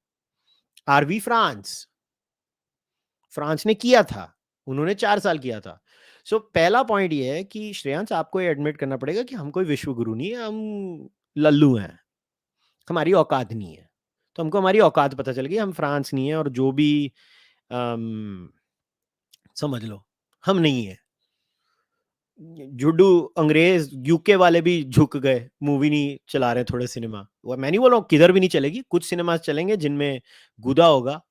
Are we France? France ने किया था, उन्होंने 4 साल किया था. सो पहला पॉइंट ये है कि श्रेयांश, आपको ये एडमिट करना पड़ेगा कि हम कोई विश्व गुरु नहीं है, हम लल्लू हैं, हमारी औकात नहीं है. तो हमको हमारी औकात पता चल गई, हम फ्रांस नहीं है, और जो भी समझ लो हम नहीं है. जुडू अंग्रेज यूके वाले भी झुक गए, मूवी नहीं चला रहे थोड़े सिनेमा. वो मैं नहीं बोल रहा हूँ किधर भी नहीं चलेगी, कुछ सिनेमा चलेंगे जिनमें गुदा होगा,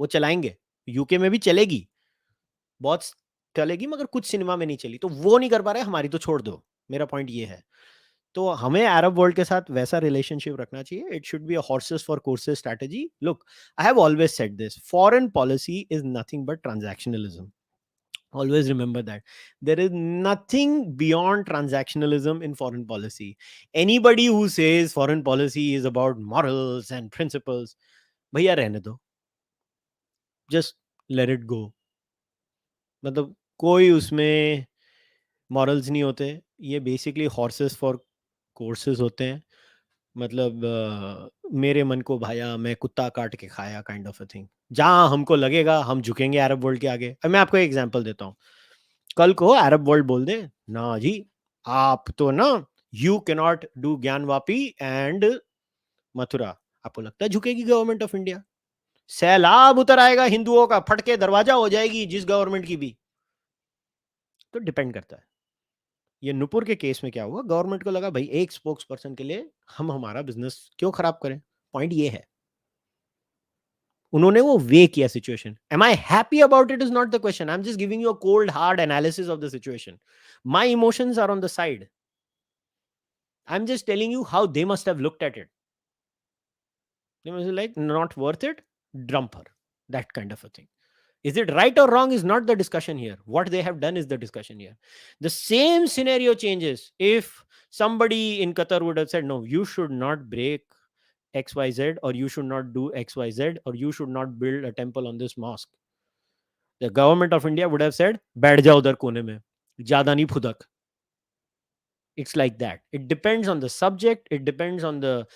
वो चलाएंगे. यूके में भी चलेगी, बहुत चलेगी, मगर कुछ सिनेमा में नहीं चली, तो वो नहीं कर पा रहे, हमारी तो छोड़ दो. मेरा पॉइंट ये है. तो हमें अरब वर्ल्ड के साथ वैसा रिलेशनशिप रखना चाहिए. It should be a horses for courses strategy. Look, I have always said this, foreign policy is nothing but transactionalism. Always remember that there is nothing beyond transactionalism in foreign policy. Anybody who says foreign policy is about morals and principles, भैया रहने दो, just let it go. मतलब कोई उसमें morals नहीं होते, ये basically horses for courses होते हैं. मतलब मेरे मन को भाया मैं कुत्ता काट के खाया काइंड ऑफ अ थिंग. जहां हमको लगेगा हम झुकेंगे अरब वर्ल्ड के आगे. अब मैं आपको एक एग्जांपल देता हूँ. कल को अरब वर्ल्ड बोल दे ना जी, आप तो ना, you can not do Gyanvapi and Mathura, आपको लगता है झुकेगी गवर्नमेंट ऑफ इंडिया? सैलाब उतर आएगा हिंदुओं का, फटके दरवाजा हो जाएगी जिस गवर्नमेंट की भी. तो डिपेंड करता है. ये नुपुर के केस में क्या हुआ, गवर्नमेंट को लगा भाई एक स्पोक्स पर्सन के लिए हम हमारा बिजनेस क्यों खराब करें. पॉइंट ये है, उन्होंने वो वे किया situation. Am I happy about it is not the question. I am just giving you a cold hard analysis of the situation. My emotions are on the side. I am just telling you how they must have looked at it. They must be like, not worth it, dump her, that kind of a thing. Is it right or wrong is not the discussion here. What they have done is the discussion here. The same scenario changes if somebody in Qatar would have said, no, you should not break XYZ, or you should not do XYZ, or you should not build a temple on this mosque. The government of India would have said, बैठ जाओ उधर कोने में, ज़्यादा नहीं फुदक. It's like that. It depends on the subject, it depends on the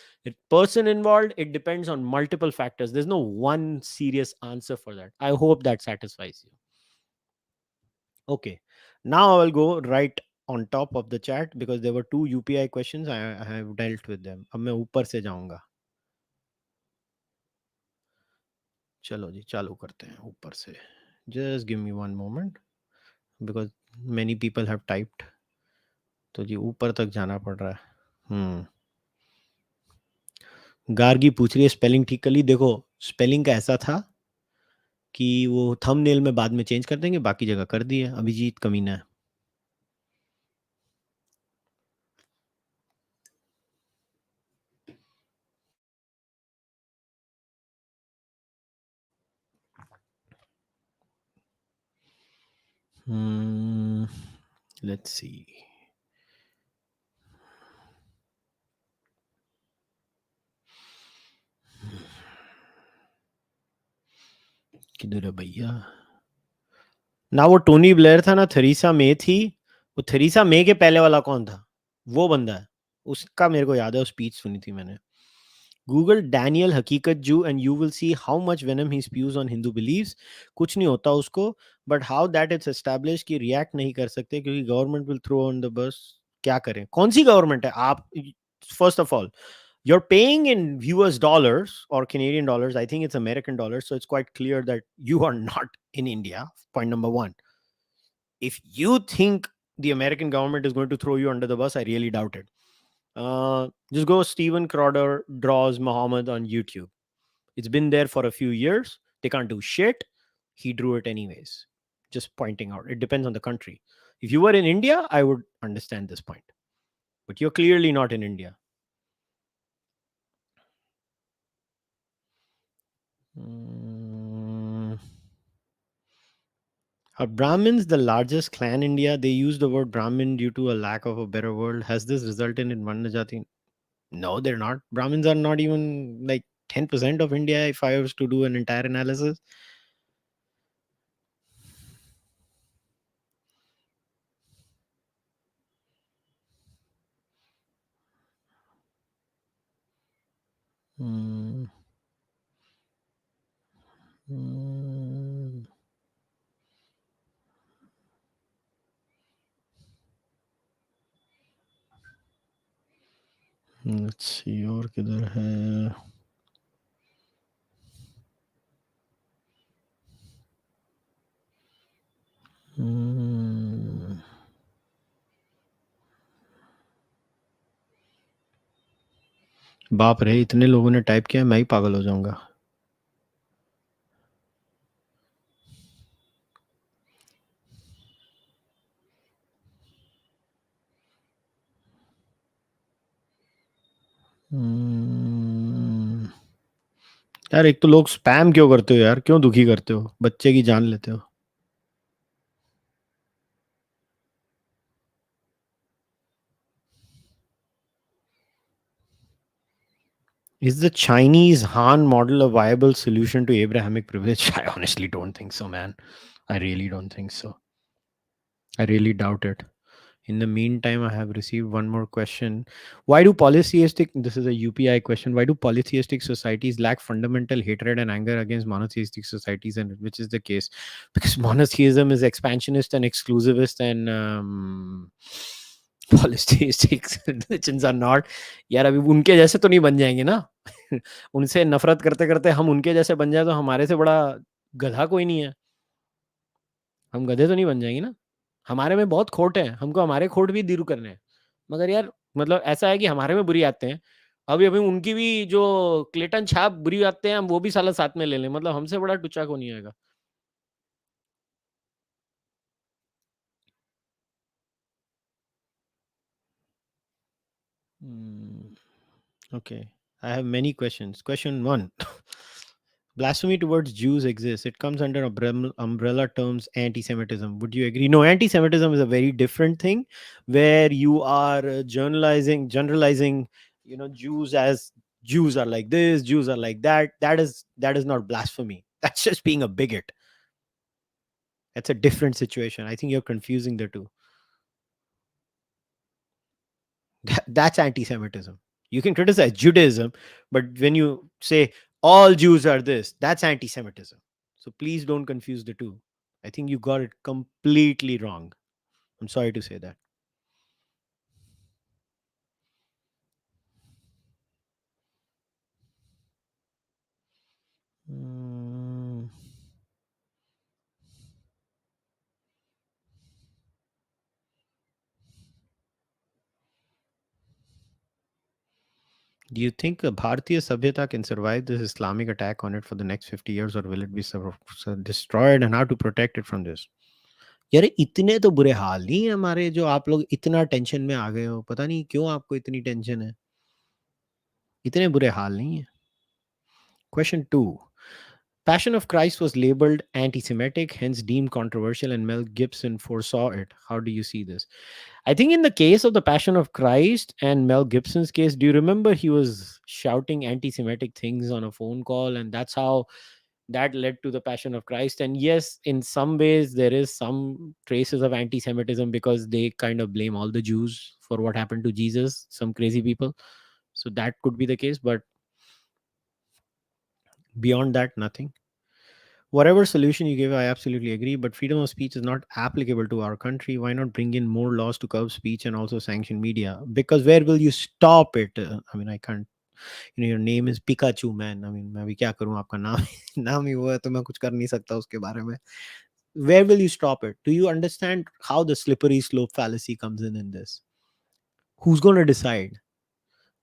person involved, it depends on multiple factors. There's no one serious answer for that. I hope that satisfies you. Okay, now I will go right on top of the chat because there were 2 UPI questions. I have dealt with them. अब मैं ऊपर से जाऊंगा. चलो जी चालू करते हैं ऊपर से. Just give me one moment because many people have typed. तो जी ऊपर तक जाना पड़ रहा है. गार्गी पूछ रही है स्पेलिंग ठीक कर ली. देखो, स्पेलिंग का ऐसा था कि वो थंबनेल में बाद में चेंज कर देंगे, बाकी जगह कर दिए. अभिजीत कमीना है. Let's see. किधर है भैया? ना वो टोनी ब्लेयर था, ना थेरेसा मे थी। वो थेरेसा मे के पहले वाला कौन था? वो बंदा है। उसका मेरे को याद है, वो स्पीच सुनी थी मैंने। Google Daniel Haqiqatjou and you will see how much venom he spews on Hindu beliefs. कुछ नहीं होता उसको, but how that it's establish कि रिएक्ट नहीं कर सकते क्योंकि government will throw on the bus. क्या करें? कौन सी गवर्नमेंट है आप? First of all, you're paying in US dollars or Canadian dollars. I think it's American dollars. So it's quite clear that you are not in India. Point number one. If you think the American government is going to throw you under the bus, I really doubt it. Just go Stephen Crowder draws Muhammad on YouTube. It's been there for a few years. They can't do shit. He drew it anyways. Just pointing out. It depends on the country. If you were in India, I would understand this point. But you're clearly not in India. Are Brahmins the largest clan in India? They use the word Brahmin due to a lack of a better word. Has this resulted in Varnajati? No, they're not. Brahmins are not even like 10% of India if I was to do an entire analysis. Hmm. Hmm. Let's see और किधर है? Hmm. बाप रे, इतने लोगों ने type किया, मैं ही पागल हो जाऊंगा. Hmm. यार एक तो लोग स्पैम क्यों करते हो यार? क्यों दुखी करते हो? बच्चे की जान लेते हो. Is the Chinese Han model a viable solution to Abrahamic privilege? I honestly don't think so, man. I really don't think so. I really doubt it. In the meantime, I have received one more question. Why do polytheistic, this is a UPI question, why do polytheistic societies lack fundamental hatred and anger against monotheistic societies, and which is the case? Because monotheism is expansionist and exclusivist, and polytheistic religions are not. यार अभी उनके जैसे तो नहीं बन जाएंगे ना. उनसे नफरत करते करते हम उनके जैसे बन जाए तो हमारे से बड़ा गधा कोई नहीं है. हम गधे तो नहीं बन जाएंगे ना. हमारे में बहुत खोट है, हमको हमारे खोट भी दूर करने हैं. मगर यार मतलब ऐसा है कि हमारे में बुरी आते हैं, अभी अभी उनकी भी जो क्लेटन छाप बुरी आते हैं, हम वो भी साला साथ में ले लें. मतलब हमसे बड़ा टुच्चा को नहीं आएगा. Okay, I have many questions. Question one. Blasphemy towards Jews exists. It comes under umbrella terms anti-Semitism. Would you agree? No, anti-Semitism is a very different thing, where you are generalizing, Jews as Jews are like this, Jews are like that. That is not blasphemy. That's just being a bigot. That's a different situation. I think you're confusing the two. That's anti-Semitism. You can criticize Judaism, but when you say all Jews are this, that's anti-Semitism. So please don't confuse the two. I think you got it completely wrong. I'm sorry to say that. Mm. Do you think a Bharatiya Sabhyata can survive this Islamic attack on it for the next 50 years, or will it be destroyed, and how to protect it from this? यार इतने तो बुरे हाल नहीं है हमारे, जो आप लोग इतना टेंशन में आ गए हो. पता नहीं क्यों आपको इतनी टेंशन है. इतने बुरे हाल नहीं है. Question 2. Passion of Christ was labeled anti-Semitic, hence deemed controversial, and Mel Gibson foresaw it. How do you see this? I think in the case of the Passion of Christ and Mel Gibson's case, do you remember he was shouting anti-Semitic things on a phone call, and that's how that led to the Passion of Christ? And yes, in some ways there is some traces of anti-Semitism because they kind of blame all the Jews for what happened to Jesus, some crazy people. So that could be the case, but beyond that, nothing. Whatever solution you give, I absolutely agree, but freedom of speech is not applicable to our country. Why not bring in more laws to curb speech and also sanction media? Because where will you stop it? I mean, I can't. You know, your name is Pikachu, man. I mean, मैं भी क्या करूं, आपका नाम नाम ही वो है, तो मैं कुछ कर नहीं सकता उसके बारे में. Where will you stop it? Do you understand how the slippery slope fallacy comes in this? Who's going to decide?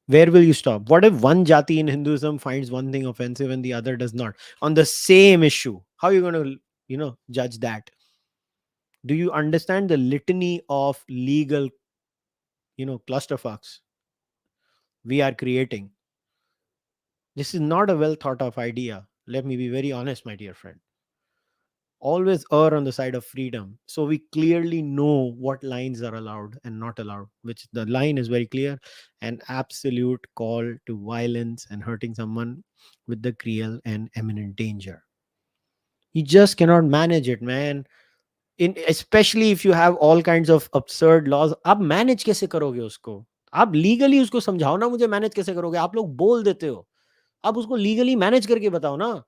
Where will you stop? What if one jati in Hinduism finds one thing offensive and the other does not on the same issue? How are you going to, judge that? Do you understand the litany of legal, clusterfucks we are creating? This is not a well thought of idea. Let me be very honest, my dear friend. Always err on the side of freedom. So we clearly know what lines are allowed and not allowed, which the line is very clear: an absolute call to violence and hurting someone with the real and imminent danger. You just cannot manage it, man. In especially if you have all kinds of absurd laws, आप manage कैसे करोगे उसको? आप legally उसको समझाओ ना, मुझे manage कैसे करोगे? आप लोग बोल देते हो, आप उसको लीगली मैनेज करके बताओ ना.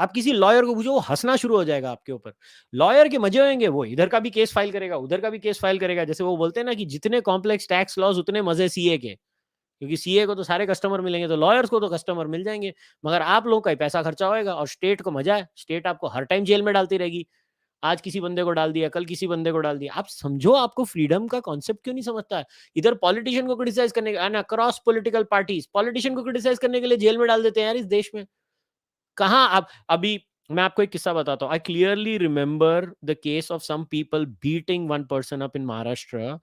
आप किसी लॉयर को पूछो, वो हंसना शुरू हो जाएगा आपके ऊपर. लॉयर के मजे होंगे, वो इधर का भी केस फाइल करेगा, उधर का भी केस फाइल करेगा. जैसे वो बोलते हैं ना कि जितने कॉम्प्लेक्स टैक्स लॉज उतने मजे सीए के, क्योंकि सीए को तो सारे कस्टमर मिलेंगे, तो लॉयर्स को तो कस्टमर मिल जाएंगे, मगर आप लोगों का ही पैसा खर्चा होएगा. और स्टेट को मजा है, स्टेट आपको हर टाइम जेल में डालती रहेगी. आज किसी बंदे को डाल दिया, कल किसी बंदे को डाल दिया. आप समझो, आपको फ्रीडम का कॉन्सेप्ट क्यों नहीं समझता है? इधर पॉलिटिशियन को क्रिटिसाइज करने का, अक्रॉस पॉलिटिकल पार्टीज पॉलिटिशियन को क्रिटिसाइज करने के लिए जेल में डाल देते हैं यार इस देश में. कहाँ आप अभी, मैं आपको एक किस्सा बताता हूँ. I clearly remember the case of some people beating one person up in Maharashtra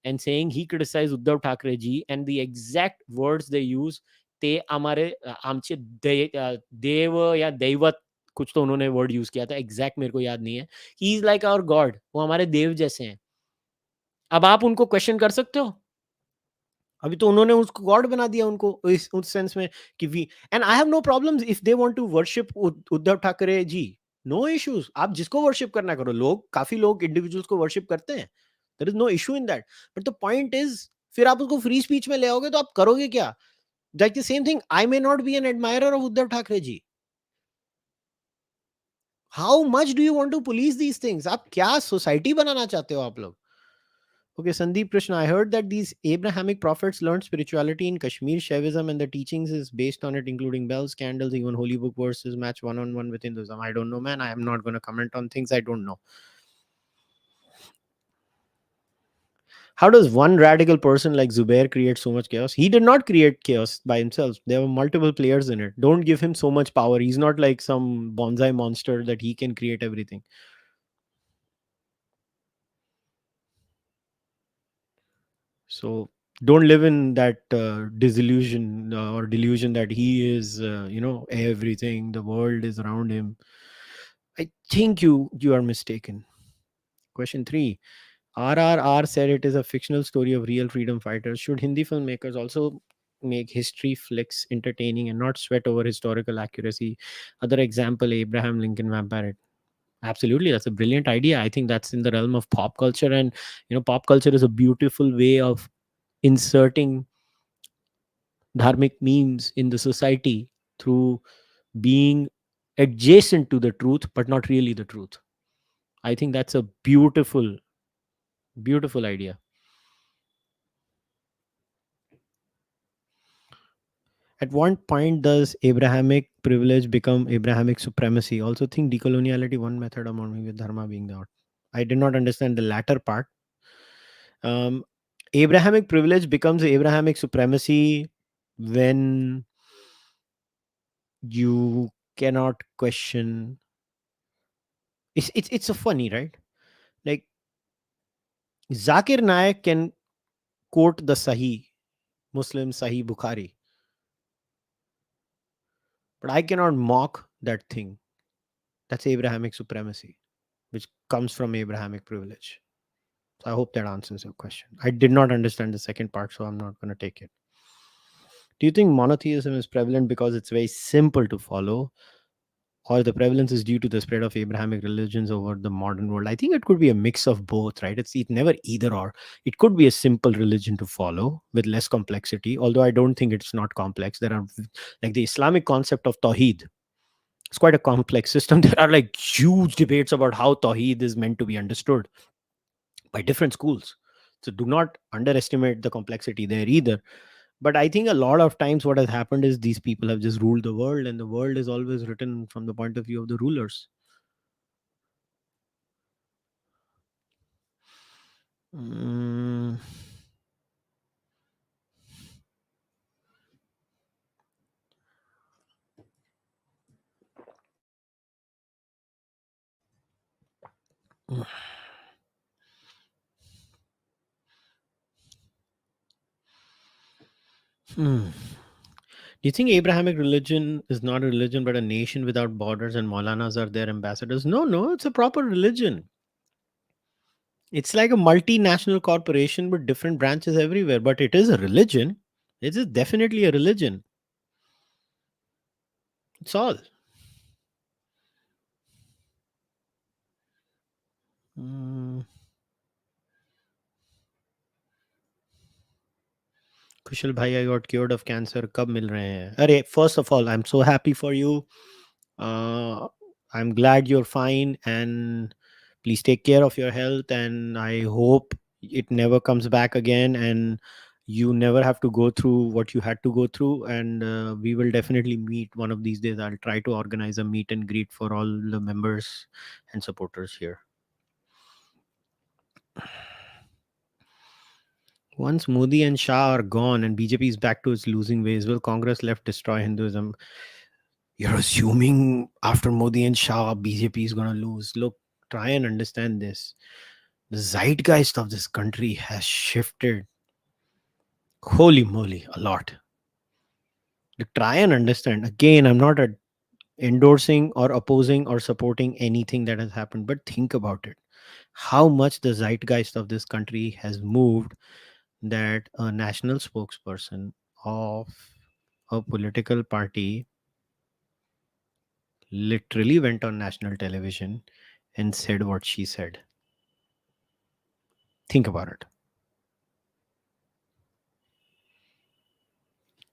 and saying he criticized Uddhav Thackeray ji, and the exact words they use, ते हमारे आमचे देव या दैवत, कुछ तो उन्होंने वर्ड यूज किया था, एग्जैक्ट मेरे को याद नहीं है. He is like our god, वो हमारे देव जैसे हैं. अब आप उनको क्वेश्चन कर सकते हो? अभी तो उन्होंने उसको गॉड बना दिया उनको, इस उस सेंस में कि we, and I have no problems if they want to worship Uddhav Thackeray ji. No issues, आप जिसको वर्शिप करना करो. लोग, काफी लोग इंडिविजुअल्स को वर्शिप करते हैं. There is no issue in that. But the point is, फिर आप उसको फ्री स्पीच में ले आओगे तो आप करोगे क्या? Like the same thing, I may not be an admirer of Uddhav Thackeray ji. How much do you want to police these things? आप क्या सोसाइटी बनाना चाहते हो आप लोग? Okay, Sandeep Krishna, I heard that these Abrahamic prophets learned spirituality in Kashmir Shaivism and the teachings is based on it, including bells, candles, even holy book verses match one on one with Hinduism. I don't know, man. I am not going to comment on things I don't know. How does one radical person like Zubair create so much chaos? He did not create chaos by himself. There were multiple players in it. Don't give him so much power. He's not like some bonsai monster that he can create everything. So don't live in that disillusion or delusion that he is, everything. The world is around him. I think you are mistaken. Question 3. RRR said it is a fictional story of real freedom fighters. Should Hindi filmmakers also make history flicks entertaining and not sweat over historical accuracy? Other example, Abraham Lincoln Vampire. Absolutely, that's a brilliant idea. I think that's in the realm of pop culture, and pop culture is a beautiful way of inserting dharmic memes in the society through being adjacent to the truth but not really the truth. I think that's a beautiful, beautiful idea. At what point does Abrahamic privilege become Abrahamic supremacy? Also think decoloniality one method among me with dharma being the out. I did not understand the latter part. um, Abrahamic privilege becomes Abrahamic supremacy when you cannot question. It's a funny, right? Like, Zakir Naik can quote the Sahih, Muslim Sahih Bukhari, but I cannot mock that thing. That's Abrahamic supremacy, which comes from Abrahamic privilege. So I hope that answers your question. I did not understand the second part, so I'm not going to take it. Do you think monotheism is prevalent because it's very simple to follow, or the prevalence is due to the spread of Abrahamic religions over the modern world? I think it could be a mix of both, right? It's never either or. It could be a simple religion to follow with less complexity, although I don't think it's not complex. There are, like, the Islamic concept of Tawheed. It's quite a complex system. There are like huge debates about how Tawheed is meant to be understood by different schools. So do not underestimate the complexity there either. But I think a lot of times what has happened is these people have just ruled the world, and the world is always written from the point of view of the rulers. Mm, hmm. Do you think Abrahamic religion is not a religion but a nation without borders and Maulanas are their ambassadors? No, no, it's a proper religion. It's like a multinational corporation with different branches everywhere, but it is a religion. It is definitely a religion. It's all. Mm. कुशल भाई, I got cured of cancer. कब मिल रहे हैं? अरे, first of all, I'm so happy for you. uh, I'm glad you're fine, and please take care of your health, and I hope it never comes back again, and you never have to go through what you had to go through. And we will definitely meet one of these days. I'll try to organize a meet and greet for all the members and supporters here. Once Modi and Shah are gone and BJP is back to its losing ways, will Congress left destroy Hinduism? You're assuming after Modi and Shah, BJP is going to lose. Look, try and understand this. The zeitgeist of this country has shifted, holy moly, a lot. Try and understand. Again, I'm not endorsing or opposing or supporting anything that has happened, but think about it. How much the zeitgeist of this country has moved, that a national spokesperson of a political party literally went on national television and said what she said. Think about it.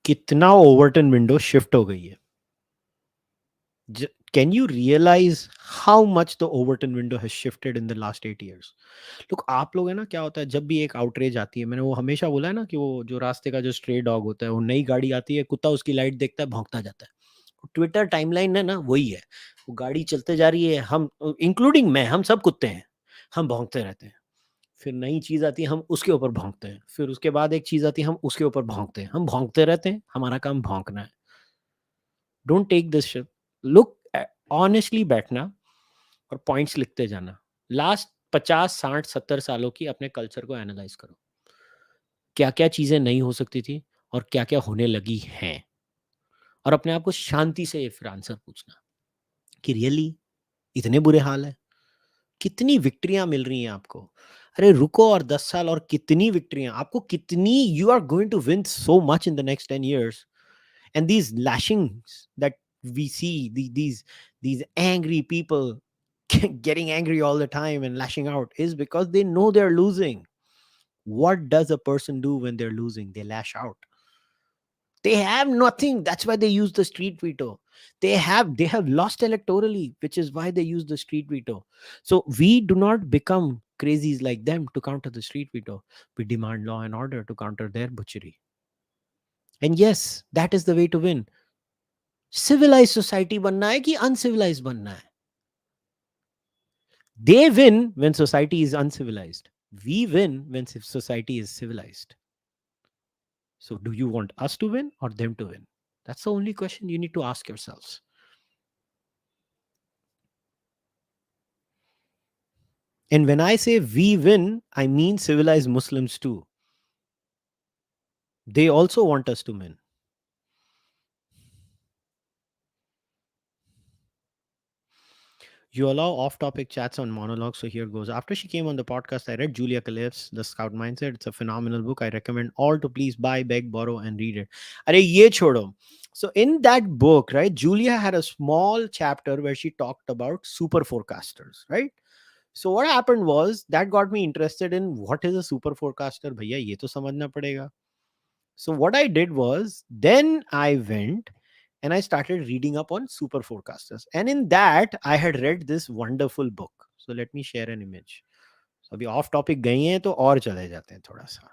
कितना Overton window shift हो गई है. Can you realize how much the Overton window has shifted in the last 8 years? Look, आप लोग है ना, क्या होता है जब भी एक आउटरेज आती है, मैंने वो हमेशा बोला है ना कि वो जो रास्ते का जो स्ट्रे डॉग होता है, वो नई गाड़ी आती है, कुत्ता उसकी लाइट देखता है, भौंकता जाता है. ट्विटर टाइमलाइन है ना, वही है. वो गाड़ी चलते जा रही है, हम इंक्लूडिंग मैं, हम सब कुत्ते हैं, हम भौंकते रहते हैं. फिर नई चीज आती है, हम उसके ऊपर भौंकते हैं. फिर उसके बाद एक चीज आती है, हम उसके ऊपर भौंकते हैं. हम भौंकते रहते हैं, हमारा काम भौंकना है. Don't take this ship. Look, honestly बैठना और पॉइंट्स लिखते जाना. लास्ट 50 60 70 सालों की अपने कल्चर को एनालाइज करो. क्या क्या चीजें नहीं हो सकती थी और क्या क्या होने लगी हैं, और अपने आप को शांति से फिर आंसर पूछना कि रियली इतने बुरे हाल है. कितनी विक्ट्रियां मिल रही हैं आपको. अरे रुको, और 10 साल और कितनी विक्ट्रियां आपको, कितनी you are going to win so much in the next 10 years. And these lashings that we see, these angry people getting angry all the time and lashing out, is because they know they're losing. What does a person do when they're losing? They lash out. They have nothing, that's why they use the street veto. They have lost electorally, which is why they use the street veto. So we do not become crazies like them to counter the street veto. We demand law and order to counter their butchery. And yes, that is the way to win. Civilise society बनना है कि uncivilised बनना है? They win when society is uncivilized. We win when society is civilized. So do you want us to win or them to win? That's the only question you need to ask yourselves. And when I say we win, I mean civilized Muslims too. They also want us to win. You allow off-topic chats on monologues, so here goes. After she came on the podcast, I read Julia Califf's The Scout Mindset. It's a phenomenal book. I recommend all to please buy, beg, borrow, and read it. Are ye chodo. So in that book, right, Julia had a small chapter where she talked about super forecasters, right? So what happened was that got me interested in what is a super forecaster. Bhaiya, ye to samajhna padega. So what I did was then I went and I started reading up on super forecasters. And in that, I had read this wonderful book. So let me share an image. So अभी of topic गए हैं तो और चले जाते हैं थोड़ा सा.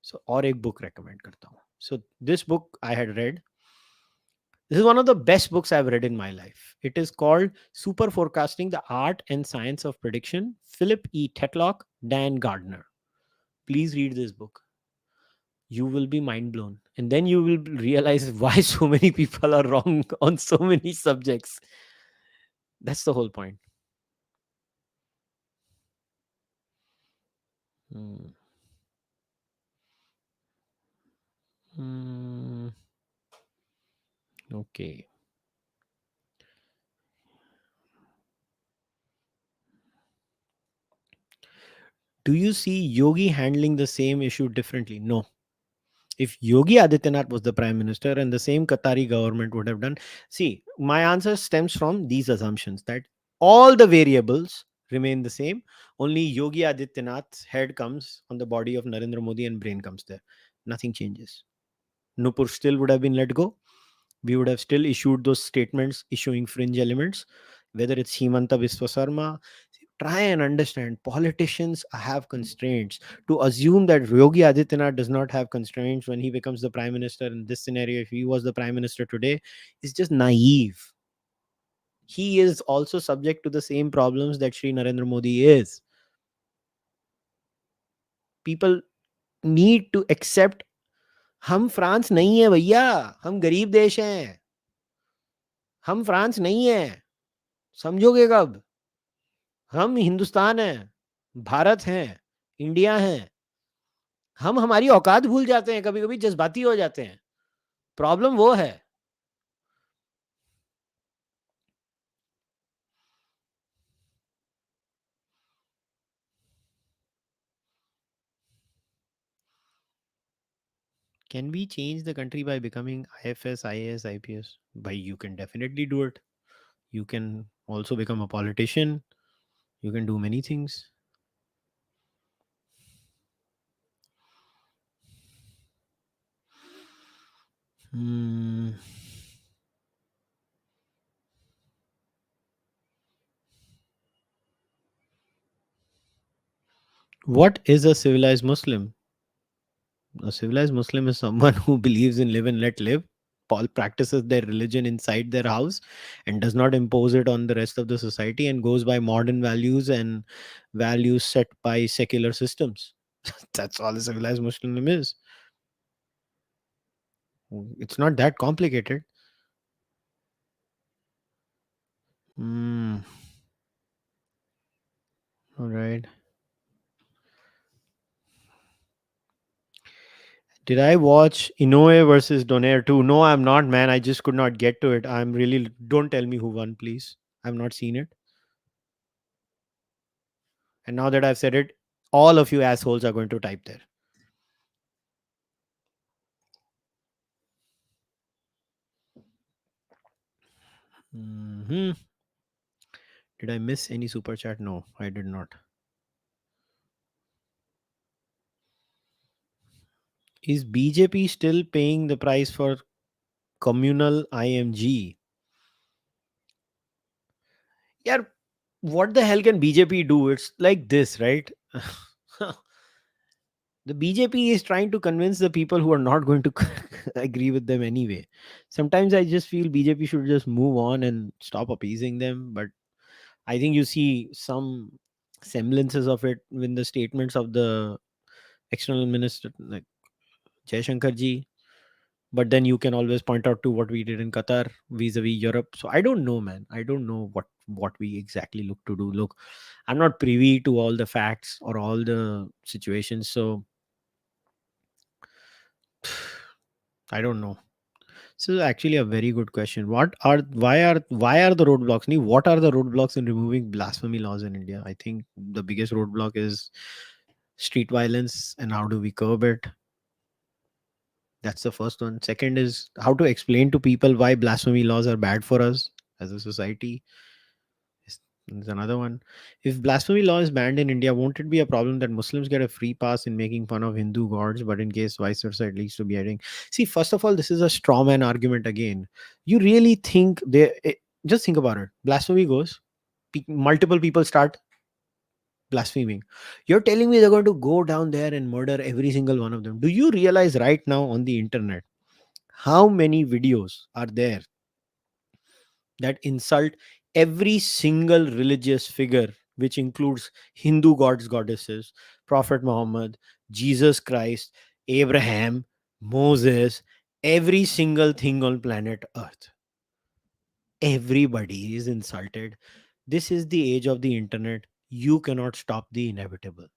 So और एक book recommend करता हूँ. So this book I had read. This is one of the best books I've read in my life. It is called Super Forecasting: The Art and Science of Prediction. Philip E. Tetlock, Dan Gardner. Please read this book. You will be mind blown, and then you will realize why so many people are wrong on so many subjects. That's the whole point. Hmm. Hmm. Okay. Do you see Yogi handling the same issue differently? No. If Yogi Adityanath was the prime minister and the same Qatari government would have done, see, my answer stems from these assumptions that all the variables remain the same. Only Yogi Adityanath's head comes on the body of Narendra Modi and brain comes there. Nothing changes. Nupur still would have been let go. We would have still issued those statements issuing fringe elements, whether it's Himanta Biswa Sarma. Try and understand politicians have constraints. To assume that Yogi Adityanath does not have constraints when he becomes the prime minister in this scenario, if he was the prime minister today, is just naive. He is also subject to the same problems that Sri Narendra Modi is. People need to accept हम France नहीं है भैया, हम गरीब देश हैं, हम France नहीं है. समझोगे कब? हम हिंदुस्तान हैं, भारत हैं, इंडिया हैं. हम हमारी औकात भूल जाते हैं, कभी कभी जज्बाती हो जाते हैं. प्रॉब्लम वो है. Can we change the country by becoming IFS, IAS, IPS? By you can definitely do it. You can also become a politician. You can do many things. Hmm. What is a civilized Muslim? A civilized Muslim is someone who believes in live and let live. Paul practices their religion inside their house and does not impose it on the rest of the society and goes by modern values and values set by secular systems. That's all a civilized Muslim is. It's not that complicated. Mm, all right. Did I watch Inoue versus Donaire too? No, I'm not, man. I just could not get to it. I'm really. Don't tell me who won, please. I've not seen it. And now that I've said it, all of you assholes are going to type there. Hmm. Did I miss any super chat? No, I did not. Is BJP still paying the price for communal IMG? Yeah, what the hell can BJP do? It's like this, right? The BJP is trying to convince the people who are not going to agree with them anyway. Sometimes I just feel BJP should just move on and stop appeasing them. But I think you see some semblances of it in the statements of the external minister, like Jaishankar ji. But then you can always point out to what we did in Qatar vis-a-vis Europe. So I don't know, man. I don't know what we exactly look to do. Look, I'm not privy to all the facts or all the situations. So I don't know. This is actually a very good question. Why are the roadblocks? What are the roadblocks in removing blasphemy laws in India? I think the biggest roadblock is street violence, and how do we curb it? That's the first one. Second is how to explain to people why blasphemy laws are bad for us as a society. There's another one. If blasphemy law is banned in India, won't it be a problem that Muslims get a free pass in making fun of Hindu gods, but in case vice versa, it leads to beheading? See, first of all, this is a straw man argument again. You really think just think about it. Blasphemy goes, multiple people start blaspheming. You're telling me they're going to go down there and murder every single one of them. Do you realize right now on the internet how many videos are there that insult every single religious figure, which includes Hindu gods, goddesses, Prophet Muhammad, Jesus Christ, Abraham, Moses, every single thing on planet Earth? Everybody is insulted. This is the age of the internet. You cannot stop the inevitable.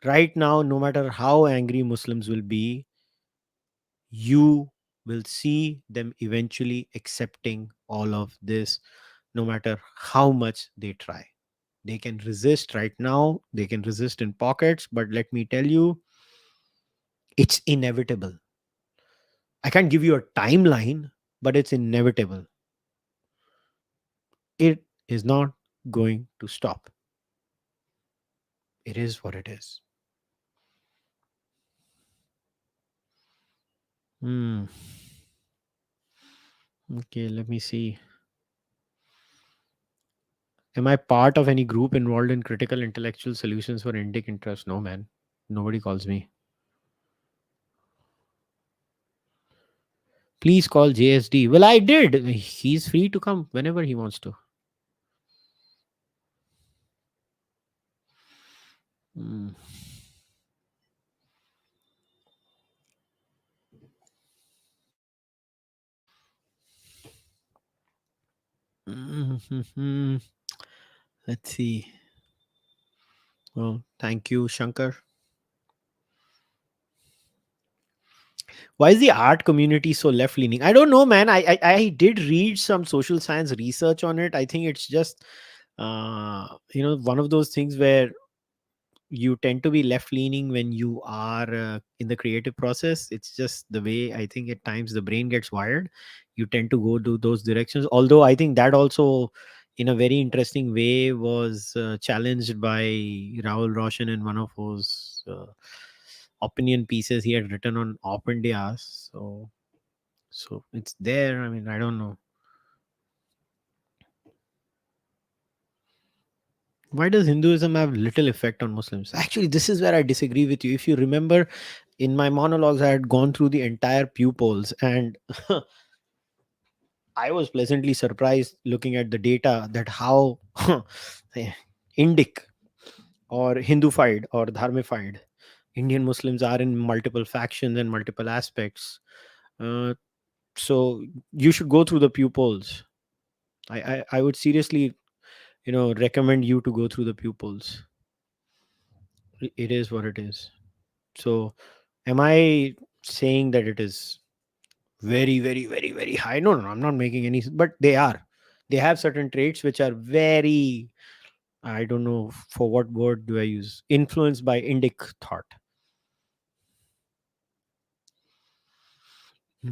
Right now, no matter how angry Muslims will be, you will see them eventually accepting all of this, no matter how much they try. They can resist right now, they can resist in pockets, but let me tell you, it's inevitable. I can't give you a timeline, but it's inevitable. It is not going to stop. It is what it is. Hmm. Okay, let me see. Am I part of any group involved in critical intellectual solutions for Indic interest? No, man. Nobody calls me. Please call JSD. Well, I did. He's free to come whenever he wants to. Mm. Mhm. Let's see. Well, thank you, Shankar. Why is the art community so left leaning? I don't know, man. I did read some social science research on it. I think it's just one of those things where you tend to be left leaning when you are in the creative process. It's just the way I think at times the brain gets wired. You tend to go to those directions, although I think that also in a very interesting way was challenged by Rahul Roshan in one of those opinion pieces he had written on Op India. So it's there. I mean, I don't know. Why does Hinduism have little effect on Muslims? Actually, this is where I disagree with you. If you remember, in my monologues, I had gone through the entire Pew polls, and I was pleasantly surprised looking at the data that how Indic or Hindufied or Dharmified Indian Muslims are in multiple factions and multiple aspects. Uh, so you should go through the Pew polls. I would seriously, recommend you to go through the Pew polls. It is what it is. So, am I saying that it is very, very, very, very high? No, no, I'm not making any, but they are. They have certain traits which are very, I don't know for what word do I use, influenced by Indic thought. Hmm.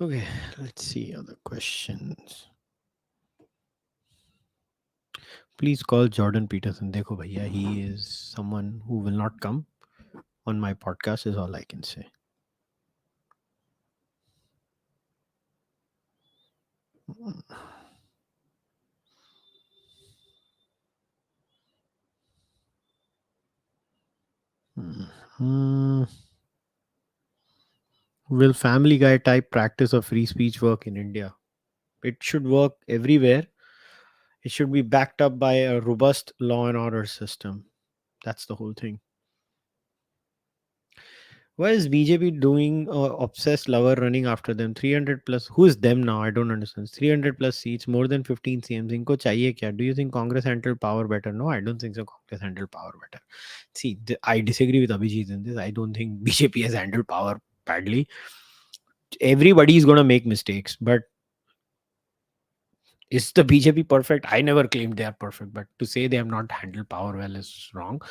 Okay, let's see other questions. Please call Jordan Peterson. Dekho bhaiya, he is someone who will not come on my podcast, is all I can say. Hmm. Will Family Guy type practice of free speech work in India? It should work everywhere. It should be backed up by a robust law and order system. That's the whole thing. Why is BJP doing obsessed lover running after them? 300 plus. Who is them now? I don't understand. 300 plus seats, more than 15 CMs. Inko chahiye kya? Do you think Congress handled power better? No, I don't think so. Congress handled power better. See, I disagree with Abhijit in this. I don't think BJP has handled power badly. Everybody is going to make mistakes, but is the BJP perfect? I never claimed they are perfect, but to say they have not handled power well is wrong.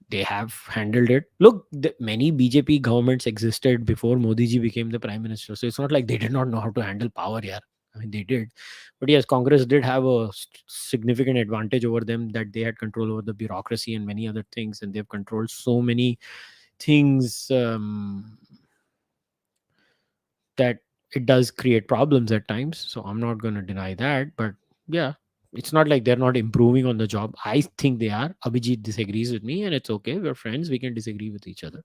They have handled it. Look, many BJP governments existed before Modi ji became the prime minister. So it's not like they did not know how to handle power. Yeah, I mean they did. But yes, Congress did have a significant advantage over them, that they had control over the bureaucracy and many other things, and they've controlled so many things, that it does create problems at times. So I'm not going to deny that. But yeah, it's not like they're not improving on the job. I think they are. Abhijit disagrees with me, and it's okay. We're friends. We can disagree with each other.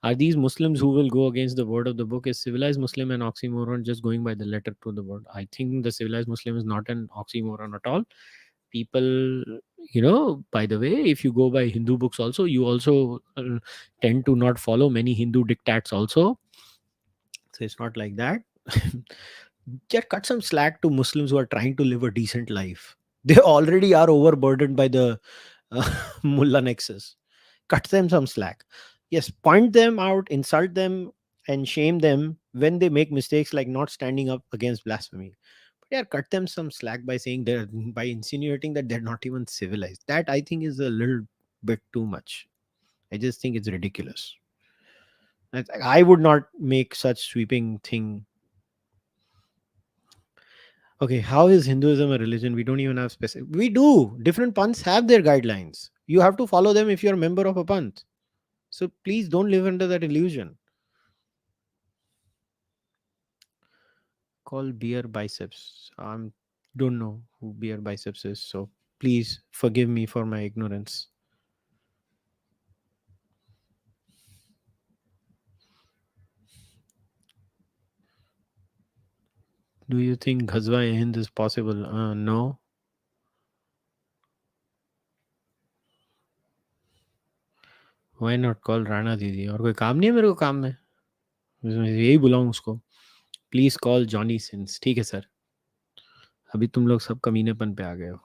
Are these Muslims who will go against the word of the book? Is civilized Muslim an oxymoron, just going by the letter to the word? I think the civilized Muslim is not an oxymoron at all. People, by the way, if you go by Hindu books also, you also tend to not follow many Hindu diktats also. So it's not like that. Just cut some slack to Muslims who are trying to live a decent life. They already are overburdened by the mullah nexus. Cut them some slack. Yes, point them out, insult them, and shame them when they make mistakes like not standing up against blasphemy. But yeah, cut them some slack by saying they're by insinuating that they're not even civilized. That I think is a little bit too much. I just think it's ridiculous. I would not make such sweeping thing. Okay, how is Hinduism a religion? We don't even have specific. We do. Different panths have their guidelines. You have to follow them if you're a member of a panth. So please don't live under that illusion. Call beer biceps. Don't know who beer biceps is. So please forgive me for my ignorance. Do you think Ghazwa-e-Hind is possible? No. Why not call Rana दीदी? और कोई काम नहीं है मेरे को काम में. मैं यही बुलाऊं उसको. Please call Johnny Sins. ठीक है सर. अभी तुम लोग सब कमीनेपन पे आ गए हो.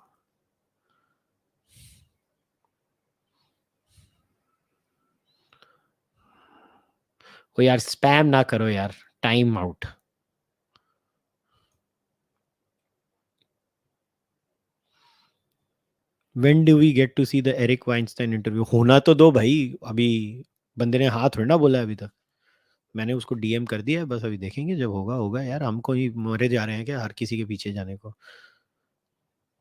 ओ यार स्पैम ना करो यार. Time out. When do we get to see the Eric Weinstein interview? होना तो दो भाई. अभी बंदे ने हाथ थोड़ा ना बोला है अभी तक. मैंने उसको डीएम कर दिया है. बस अभी देखेंगे जब होगा होगा यार. हमको ही मरे जा रहे हैं क्या हर किसी के पीछे जाने को.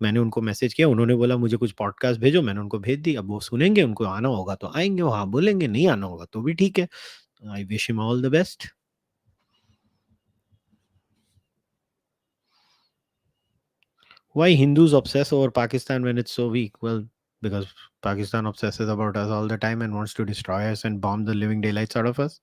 मैंने उनको मैसेज किया. उन्होंने बोला मुझे कुछ पॉडकास्ट भेजो. मैंने उनको भेज दी. अब वो सुनेंगे. उनको आना होगा तो आएंगे. वहाँ बोलेंगे. नहीं आना होगा तो भी ठीक है. I wish him all the best. Why Hindus obsess over Pakistan when it's so weak? Well, because Pakistan obsesses about us all the time and wants to destroy us and bomb the living daylights out of us.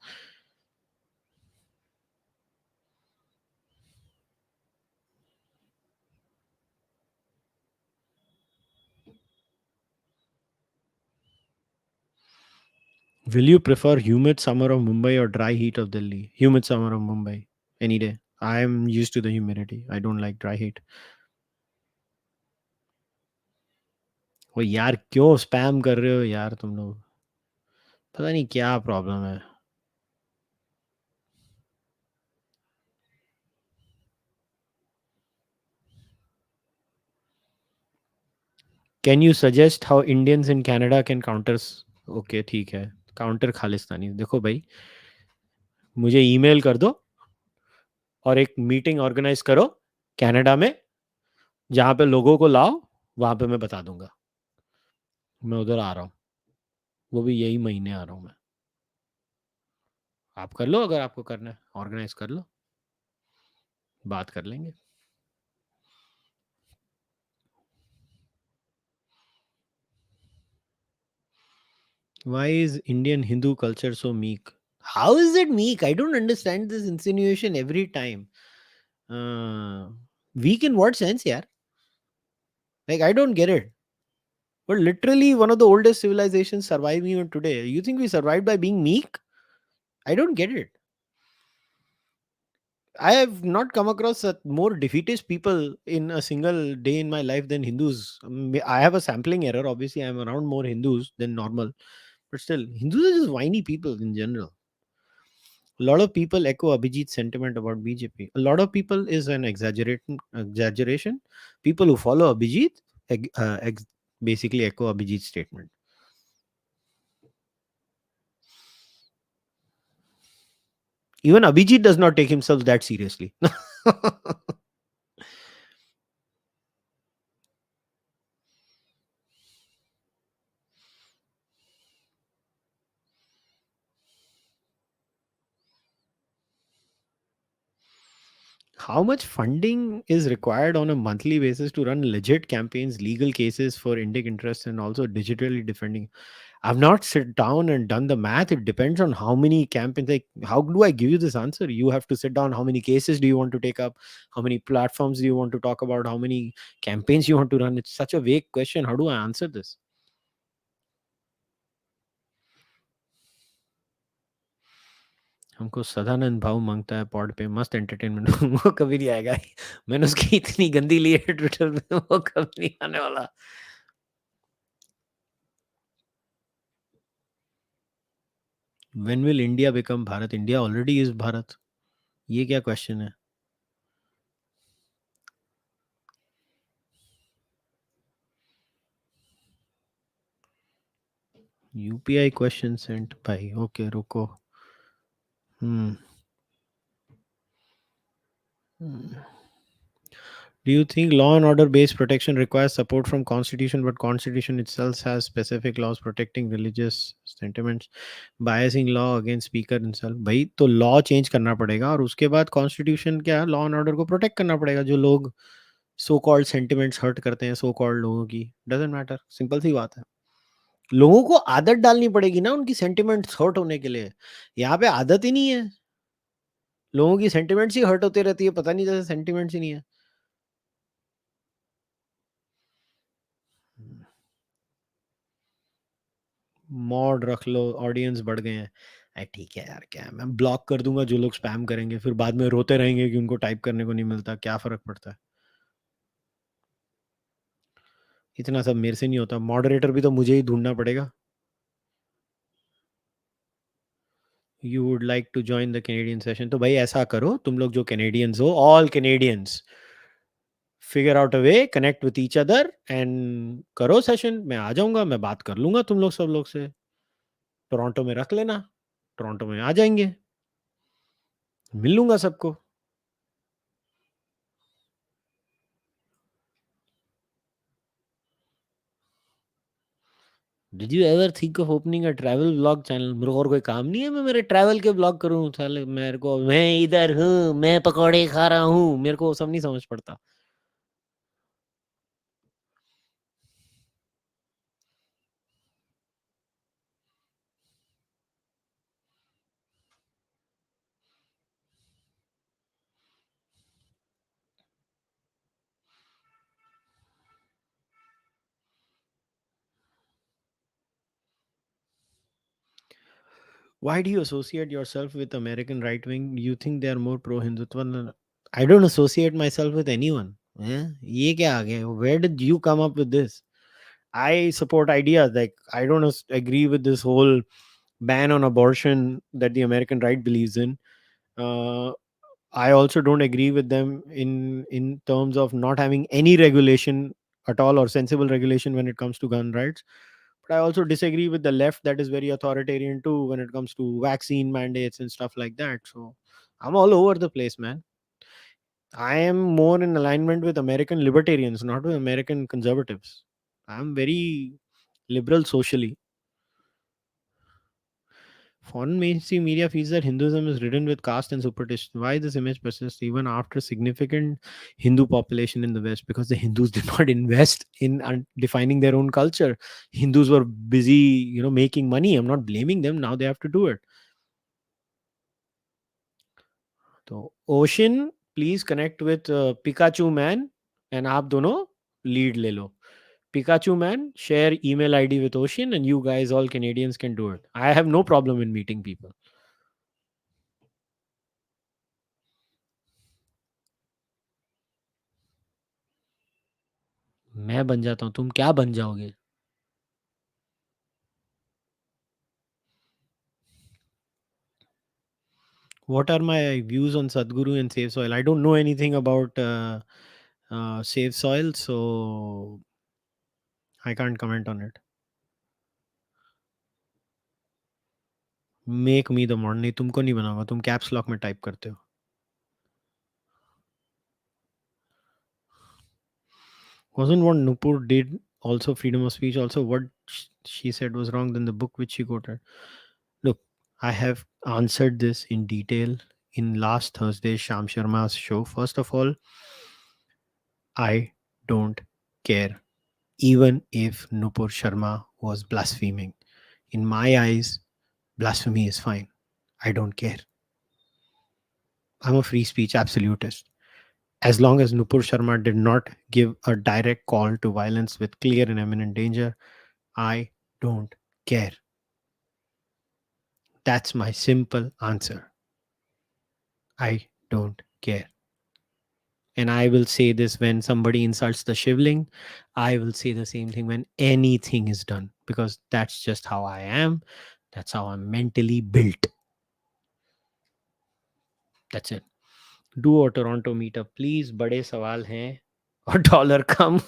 Will you prefer humid summer of Mumbai or dry heat of Delhi? Humid summer of Mumbai. Any day. I am used to the humidity. I don't like dry heat. वो यार क्यों spam कर रहे हो यार तुम लोग. पता नहीं क्या प्रॉब्लम है. Can you suggest how Indians in Canada can counter. Okay ठीक है. काउंटर खालिस्तानी. देखो भाई, मुझे ईमेल कर दो और एक मीटिंग ऑर्गेनाइज करो कनाडा में, जहाँ पे लोगों को लाओ. वहाँ पे मैं बता दूंगा. मैं उधर आ रहा हूँ. वो भी यही महीने आ रहा हूँ मैं. आप कर लो अगर आपको करना है. ऑर्गेनाइज कर लो. बात कर लेंगे. Why is Indian Hindu culture so meek? How is it meek? I don't understand this insinuation every time. Uh, Weak in what sense, yeah? Like, I don't get it. We're literally one of the oldest civilizations surviving even today. You think we survived by being meek? I don't get it. I have not come across a more defeatist people in a single day in my life than Hindus. I have a sampling error. Obviously, I'm around more Hindus than normal, but still, Hindus are just whiny people in general. A lot of people echo Abhijit's sentiment about BJP. A lot of people is an exaggeration. People who follow Abhijit eg- uh, ex- basically echo Abhijit's statement. Even Abhijit does not take himself that seriously. How much funding is required on a monthly basis to run legit campaigns, legal cases for Indic interests, and also digitally defending? I've not sit down and done the math. It depends on how many campaigns. Like, how do I give you this answer? You have to sit down. How many cases do you want to take up? How many platforms do you want to talk about? How many campaigns you want to run? It's such a vague question. How do I answer this? हमको सदानंद भाव मांगता है pod पे मस्त entertainment वो कभी नहीं आएगा मैंने उसकी इतनी गंदी ली है ट्विटर पे वो कभी नहीं आने वाला when will India become Bharat India already is Bharat ये क्या क्वेश्चन है यूपीआई क्वेश्चन सेंट भाई ओके रुको हम्म do you think law and order based protection requires support from constitution but constitution itself has specific laws protecting religious sentiments biasing law against speaker himself भाई तो law change करना पड़ेगा और उसके बाद constitution क्या है लॉ एंड ऑर्डर को प्रोटेक्ट करना पड़ेगा जो लोग सो कॉल्ड सेंटिमेंट्स हर्ट करते हैं सो कॉल्ड लोगों की डजेंट मैटर सिंपल सी बात है लोगों को आदत डालनी पड़ेगी ना उनकी सेंटिमेंट्स हर्ट होने के लिए यहाँ पे आदत ही नहीं है लोगों की सेंटिमेंट्स ही हर्ट होती रहती है पता नहीं जैसे सेंटिमेंट्स ही नहीं है मॉड रख लो ऑडियंस बढ़ गए हैं अरे ठीक है यार क्या है मैं ब्लॉक कर दूंगा जो लोग स्पैम करेंगे फिर बाद में रोते रहेंगे कि उनको टाइप करने को नहीं मिलता क्या फर्क पड़ता है इतना सब मेरे से नहीं होता मॉडरेटर भी तो मुझे ही ढूंढना पड़ेगा you would like to join the Canadian session तो भाई ऐसा करो तुम लोग जो कैनेडियंस हो all Canadians figure out a way connect with each other and करो सेशन मैं आ जाऊंगा मैं बात कर लूंगा तुम लोग सब लोग से टोरंटो में रख लेना टोरंटो में आ जाएंगे मिल लूंगा सबको did you ever think of opening a travel vlog channel मेरे को और कोई काम नहीं है मैं मेरे ट्रैवल के व्लॉग करूँ साले मेरे को मैं इधर हूँ मैं पकौड़े खा रहा हूँ मेरे को वो सब नहीं समझ पड़ता why do you associate yourself with American right wing? You think they are more pro Hindutva? I don't associate myself with anyone. ये क्या आ गया? Where did you come up with this? I support ideas like I don't agree with this whole ban on abortion that the American right believes in. Uh, I also don't agree with them in terms of not having any regulation at all or sensible regulation when it comes to gun rights. But I also disagree with the left that is very authoritarian too when it comes to vaccine mandates and stuff like that. So I'm all over the place, man. I am more in alignment with American libertarians, not with American conservatives. I'm very liberal socially. Foreign mainstream media feels that Hinduism is ridden with caste and superstition. Why this image persists even after significant Hindu population in the West? Because the Hindus did not invest in defining their own culture. Hindus were busy, making money. I'm not blaming them. Now they have to do it. So, Ocean, please connect with Pikachu Man, and आप दोनों lead ले लो. Pikachu man, share email ID with Ocean, and you guys, all Canadians, can do it. I have no problem in meeting people. मैं बन जाता हूँ, तुम क्या बन जाओगे? What are my views on Sadhguru and Save Soil? I don't know anything about Save Soil, so I can't comment on it. Make me the mod, नहीं तुमको नहीं बनाऊंगा, तुम कैप्स लॉक में टाइप करते हो. Wasn't what Nupur did also freedom of speech? Also, what she said was wrong than the book which she quoted. Look, I have answered this in detail in last Thursday Sham Sharma's show. First of all, I don't care, even if Nupur Sharma was blaspheming. In my eyes, blasphemy is fine. I don't care. I'm a free speech absolutist. As long as Nupur Sharma did not give a direct call to violence with clear and imminent danger, I don't care. That's my simple answer. I don't care. And I will say this when somebody insults the shivling. I will say the same thing when anything is done, because that's just how I am. That's how I'm mentally built. That's it. Do a Toronto meetup, please. बड़े सवाल हैं और dollar कम.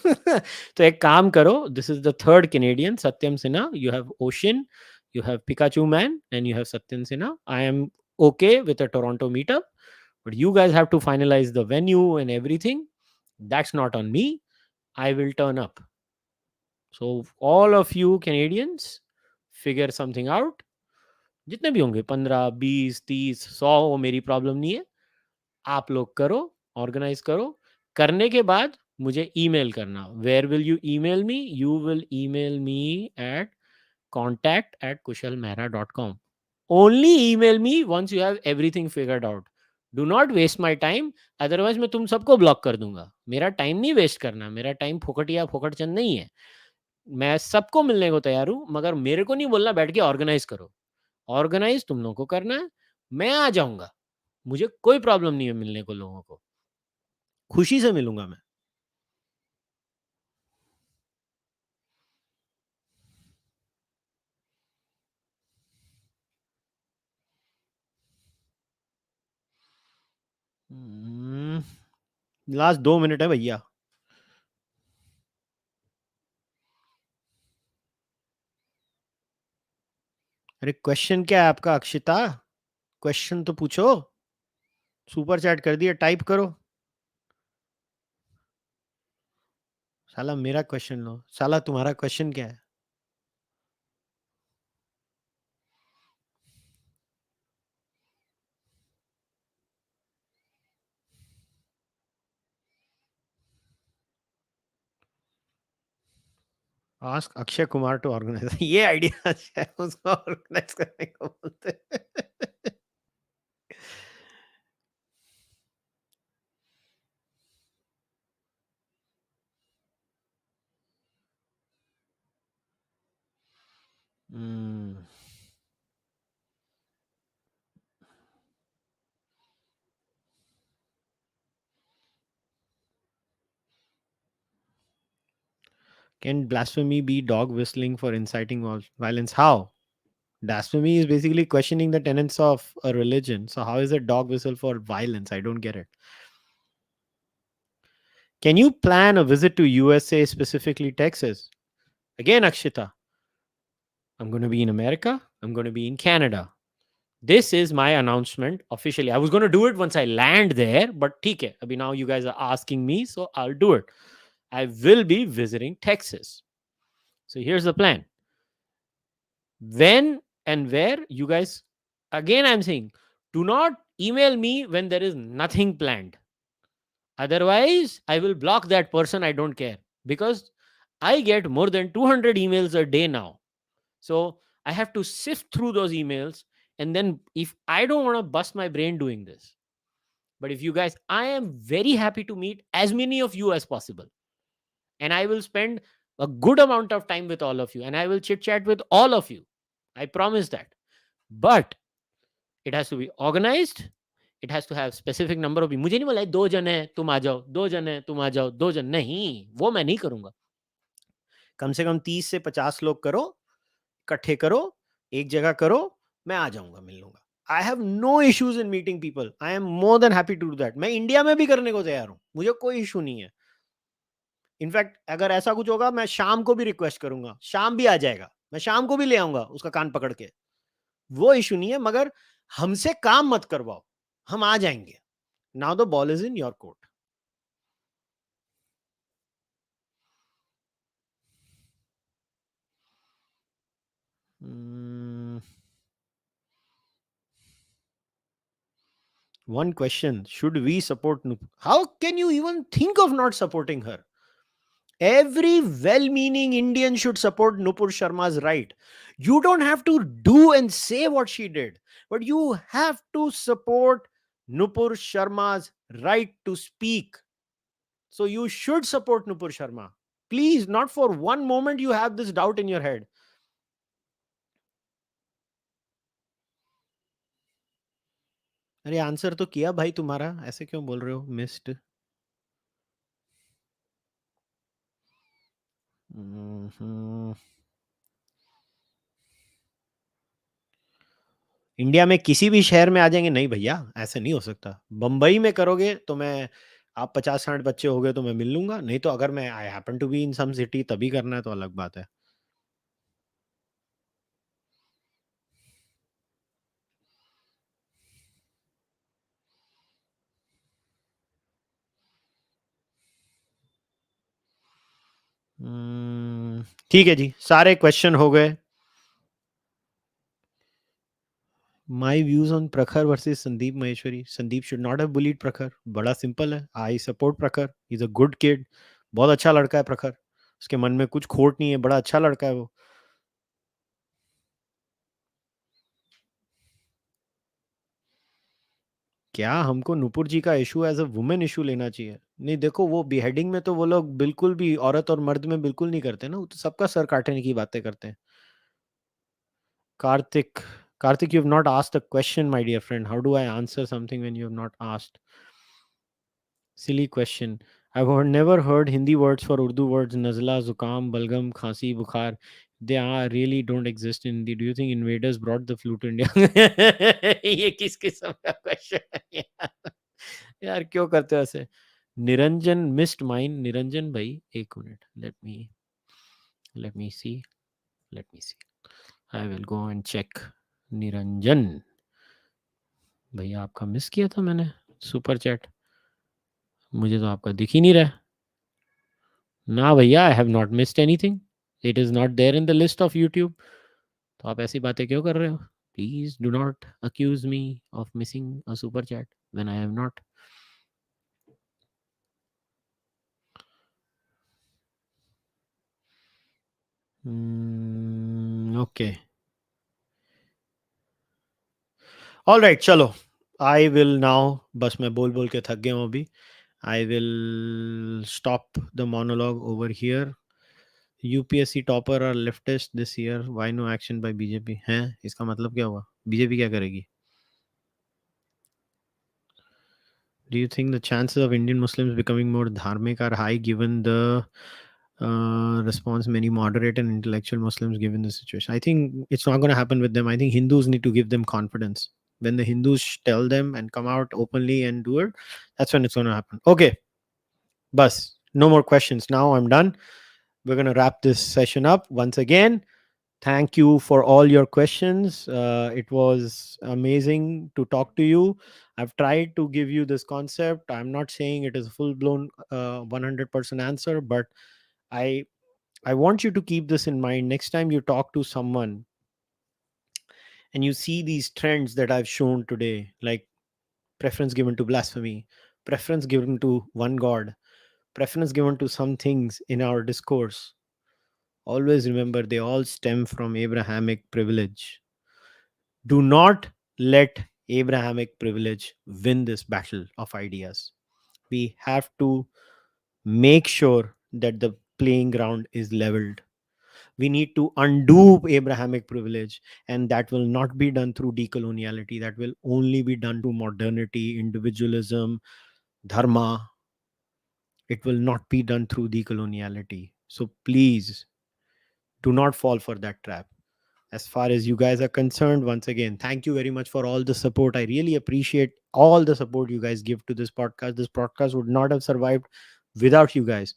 तो एक काम करो. This is the third Canadian, Satyam Sinha. You have Ocean, you have Pikachu Man, and you have Satyam Sinha. I am okay with a Toronto meetup, but you guys have to finalize the venue and everything. That's not on me. I will turn up. So all of you Canadians, figure something out. जितने भी होंगे 15, 20, 30, 100, वो मेरी problem नहीं है. आप लोग करो, ऑर्गेनाइज करो. करने के बाद मुझे ईमेल करना. Where will you email me? You will email me at contact@kushalmehra.com. only email me once you have everything figured out. Do not waste my time, otherwise मैं तुम सबको ब्लॉक कर दूंगा. मेरा टाइम नहीं वेस्ट करना. मेरा टाइम फोकटिया फोकटचंद नहीं है. मैं सबको मिलने को तैयार हूं, मगर मेरे को नहीं बोलना बैठ के ऑर्गेनाइज करो. ऑर्गेनाइज तुम लोगों को करना है. मैं आ जाऊंगा. मुझे कोई प्रॉब्लम नहीं है मिलने को लोगों को. खुशी से मिलूंगा मैं. लास्ट 2 मिनट है भैया. अरे क्वेश्चन क्या है आपका अक्षिता? क्वेश्चन तो पूछो. सुपर चैट कर दिया, टाइप करो. साला मेरा क्वेश्चन लो. साला तुम्हारा क्वेश्चन क्या है? Ask Akshay Kumar to organise. ये आइडिया है, उसको ऑर्गेनाइज करने को बोलते हैं. Can blasphemy be dog whistling for inciting violence? How? Blasphemy is basically questioning the tenets of a religion. So how is a dog whistle for violence? I don't get it. Can you plan a visit to USA, specifically Texas? Again, Akshita, I'm going to be in America. I'm going to be in Canada. This is my announcement officially. I was going to do it once I land there, but theek hai. Abhi now you guys are asking me, so I'll do it. I will be visiting Texas. So here's the plan. When and where, you guys, again, I'm saying, do not email me when there is nothing planned. Otherwise, I will block that person. I don't care, because I get more than 200 emails a day now. So I have to sift through those emails. And then if I don't want to bust my brain doing this, but if you guys, I am very happy to meet as many of you as possible. And I will spend a good amount of time with all of you, and I will chit chat with all of you. I promise that. But it has to be organized. It has to have specific number of people. मुझे नहीं बोला 2 जन है तुम आ जाओ, 2 जन है तुम आ जाओ, 2 जन नहीं, वो मैं नहीं करूंगा. कम से कम 30 से 50 लोग करो, इकट्ठे करो, एक जगह करो, मैं आ जाऊंगा, मिल लूंगा. I have no issues in meeting people. I am more than happy to do that. मैं इंडिया में भी करने को तैयार हूं, मुझे कोई इशू नहीं है. इनफैक्ट अगर ऐसा कुछ होगा, मैं शाम को भी रिक्वेस्ट करूंगा, शाम भी आ जाएगा, मैं शाम को भी ले आऊंगा उसका कान पकड़ के. वो इशू नहीं है, मगर हमसे काम मत करवाओ, हम आ जाएंगे. Now the ball is in your court. One question: should we support Nupur? How can you even think of not supporting her? Every well-meaning Indian should support Nupur Sharma's right. You don't have to do and say what she did, but you have to support Nupur Sharma's right to speak. So you should support Nupur Sharma. Please, not for one moment you have this doubt in your head. अरे answer तो किया भाई तुम्हारा, ऐसे क्यों बोल रहे हो मिस्ड? इंडिया में किसी भी शहर में आ जाएंगे? नहीं भैया, ऐसे नहीं हो सकता. बंबई में करोगे तो मैं, आप 50-60 बच्चे हो गए तो मैं मिल लूंगा. नहीं तो अगर मैं I happen to be in some city तभी करना है तो अलग बात है. ठीक है जी, सारे क्वेश्चन हो गए. माई व्यूज ऑन प्रखर versus Sandeep Maheshwari. Sandeep should not have bullied प्रखर. बड़ा सिंपल है. आई सपोर्ट प्रखर. Is a good kid. बहुत अच्छा लड़का है प्रखर. उसके मन में कुछ खोट नहीं है. बड़ा अच्छा लड़का है वो. क्या हमको नुपुर जी का issue as a women issue लेना चाहिए? नहीं, देखो वो बिहेडिंग में तो वो लोग बिल्कुल भी औरत और मर्द में बिल्कुल नहीं करते ना. वो तो सबका सर काटने की बातें करते हैं. Kartik, Kartik, you have not asked a question, my dear friend. How do I answer something when you have not asked? Silly question. Never heard Hindi words for Urdu words. Nazla, Zukam, Balgam, Khasi, Bukhar. They are really don't exist in Hindi. Do you think invaders brought the flu to India? ये किस किस्म का question है यार? यार क्यों करते हो ऐसे? Niranjan missed mine. निरंजन भाई एक minute. Let me see. Let me see. I will go and check. Niranjan भैया, आपका मिस किया था मैंने सुपर चैट. मुझे तो आपका दिख ही नहीं रहा. ना भैया, I have not missed anything. It is not there in the list of YouTube. तो आप ऐसी बातें क्यों कर रहे हो? Please do not accuse me of missing a super chat when I have not. Okay, all right, चलो. I will now, बस मैं बोल बोल के थक गया हूँ अभी. I will stop the monologue over here. UPSC topper और leftist this year, why no action by BJP? हैं, इसका मतलब क्या हुआ? बीजेपी क्या करेगी? Do you think the chances of Indian Muslims becoming more dharmic are high given the response many moderate and intellectual Muslims given the situation? I think it's not going to happen with them. I think Hindus need to give them confidence. When the Hindus tell them and come out openly and do it, that's when it's going to happen. Okay, bus. No more questions. Now I'm done. We're going to wrap this session up once again. Thank you for all your questions. It was amazing to talk to you. I've tried to give you this concept. I'm not saying it is a full blown 100% answer, but I I want you to keep this in mind next time you talk to someone and you see these trends that I've shown today, like preference given to blasphemy, preference given to one God, preference given to some things in our discourse. Always remember they all stem from Abrahamic privilege. Do not let Abrahamic privilege win this battle of ideas. We have to make sure that the playing ground is leveled. We need to undo Abrahamic privilege, and that will not be done through decoloniality. That will only be done through modernity, individualism, dharma. It will not be done through decoloniality. So please do not fall for that trap. As far as you guys are concerned, once again, thank you very much for all the support. I really appreciate all the support you guys give to this podcast. This podcast would not have survived without you guys.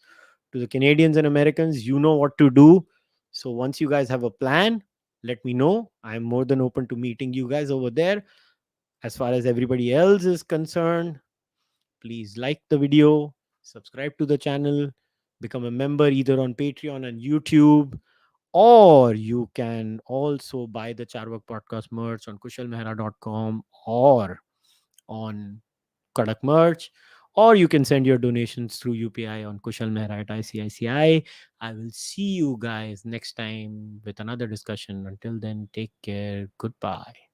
To the Canadians and Americans, you know what to do. So once you guys have a plan, let me know. I'm more than open to meeting you guys over there. As far as everybody else is concerned, please like the video, subscribe to the channel, become a member either on Patreon and YouTube, or you can also buy the Cārvāka podcast merch on kushalmehra.com or on Kadak merch, or you can send your donations through UPI on kushalmehra at icici. I will see you guys next time with another discussion. Until then, take care. Goodbye.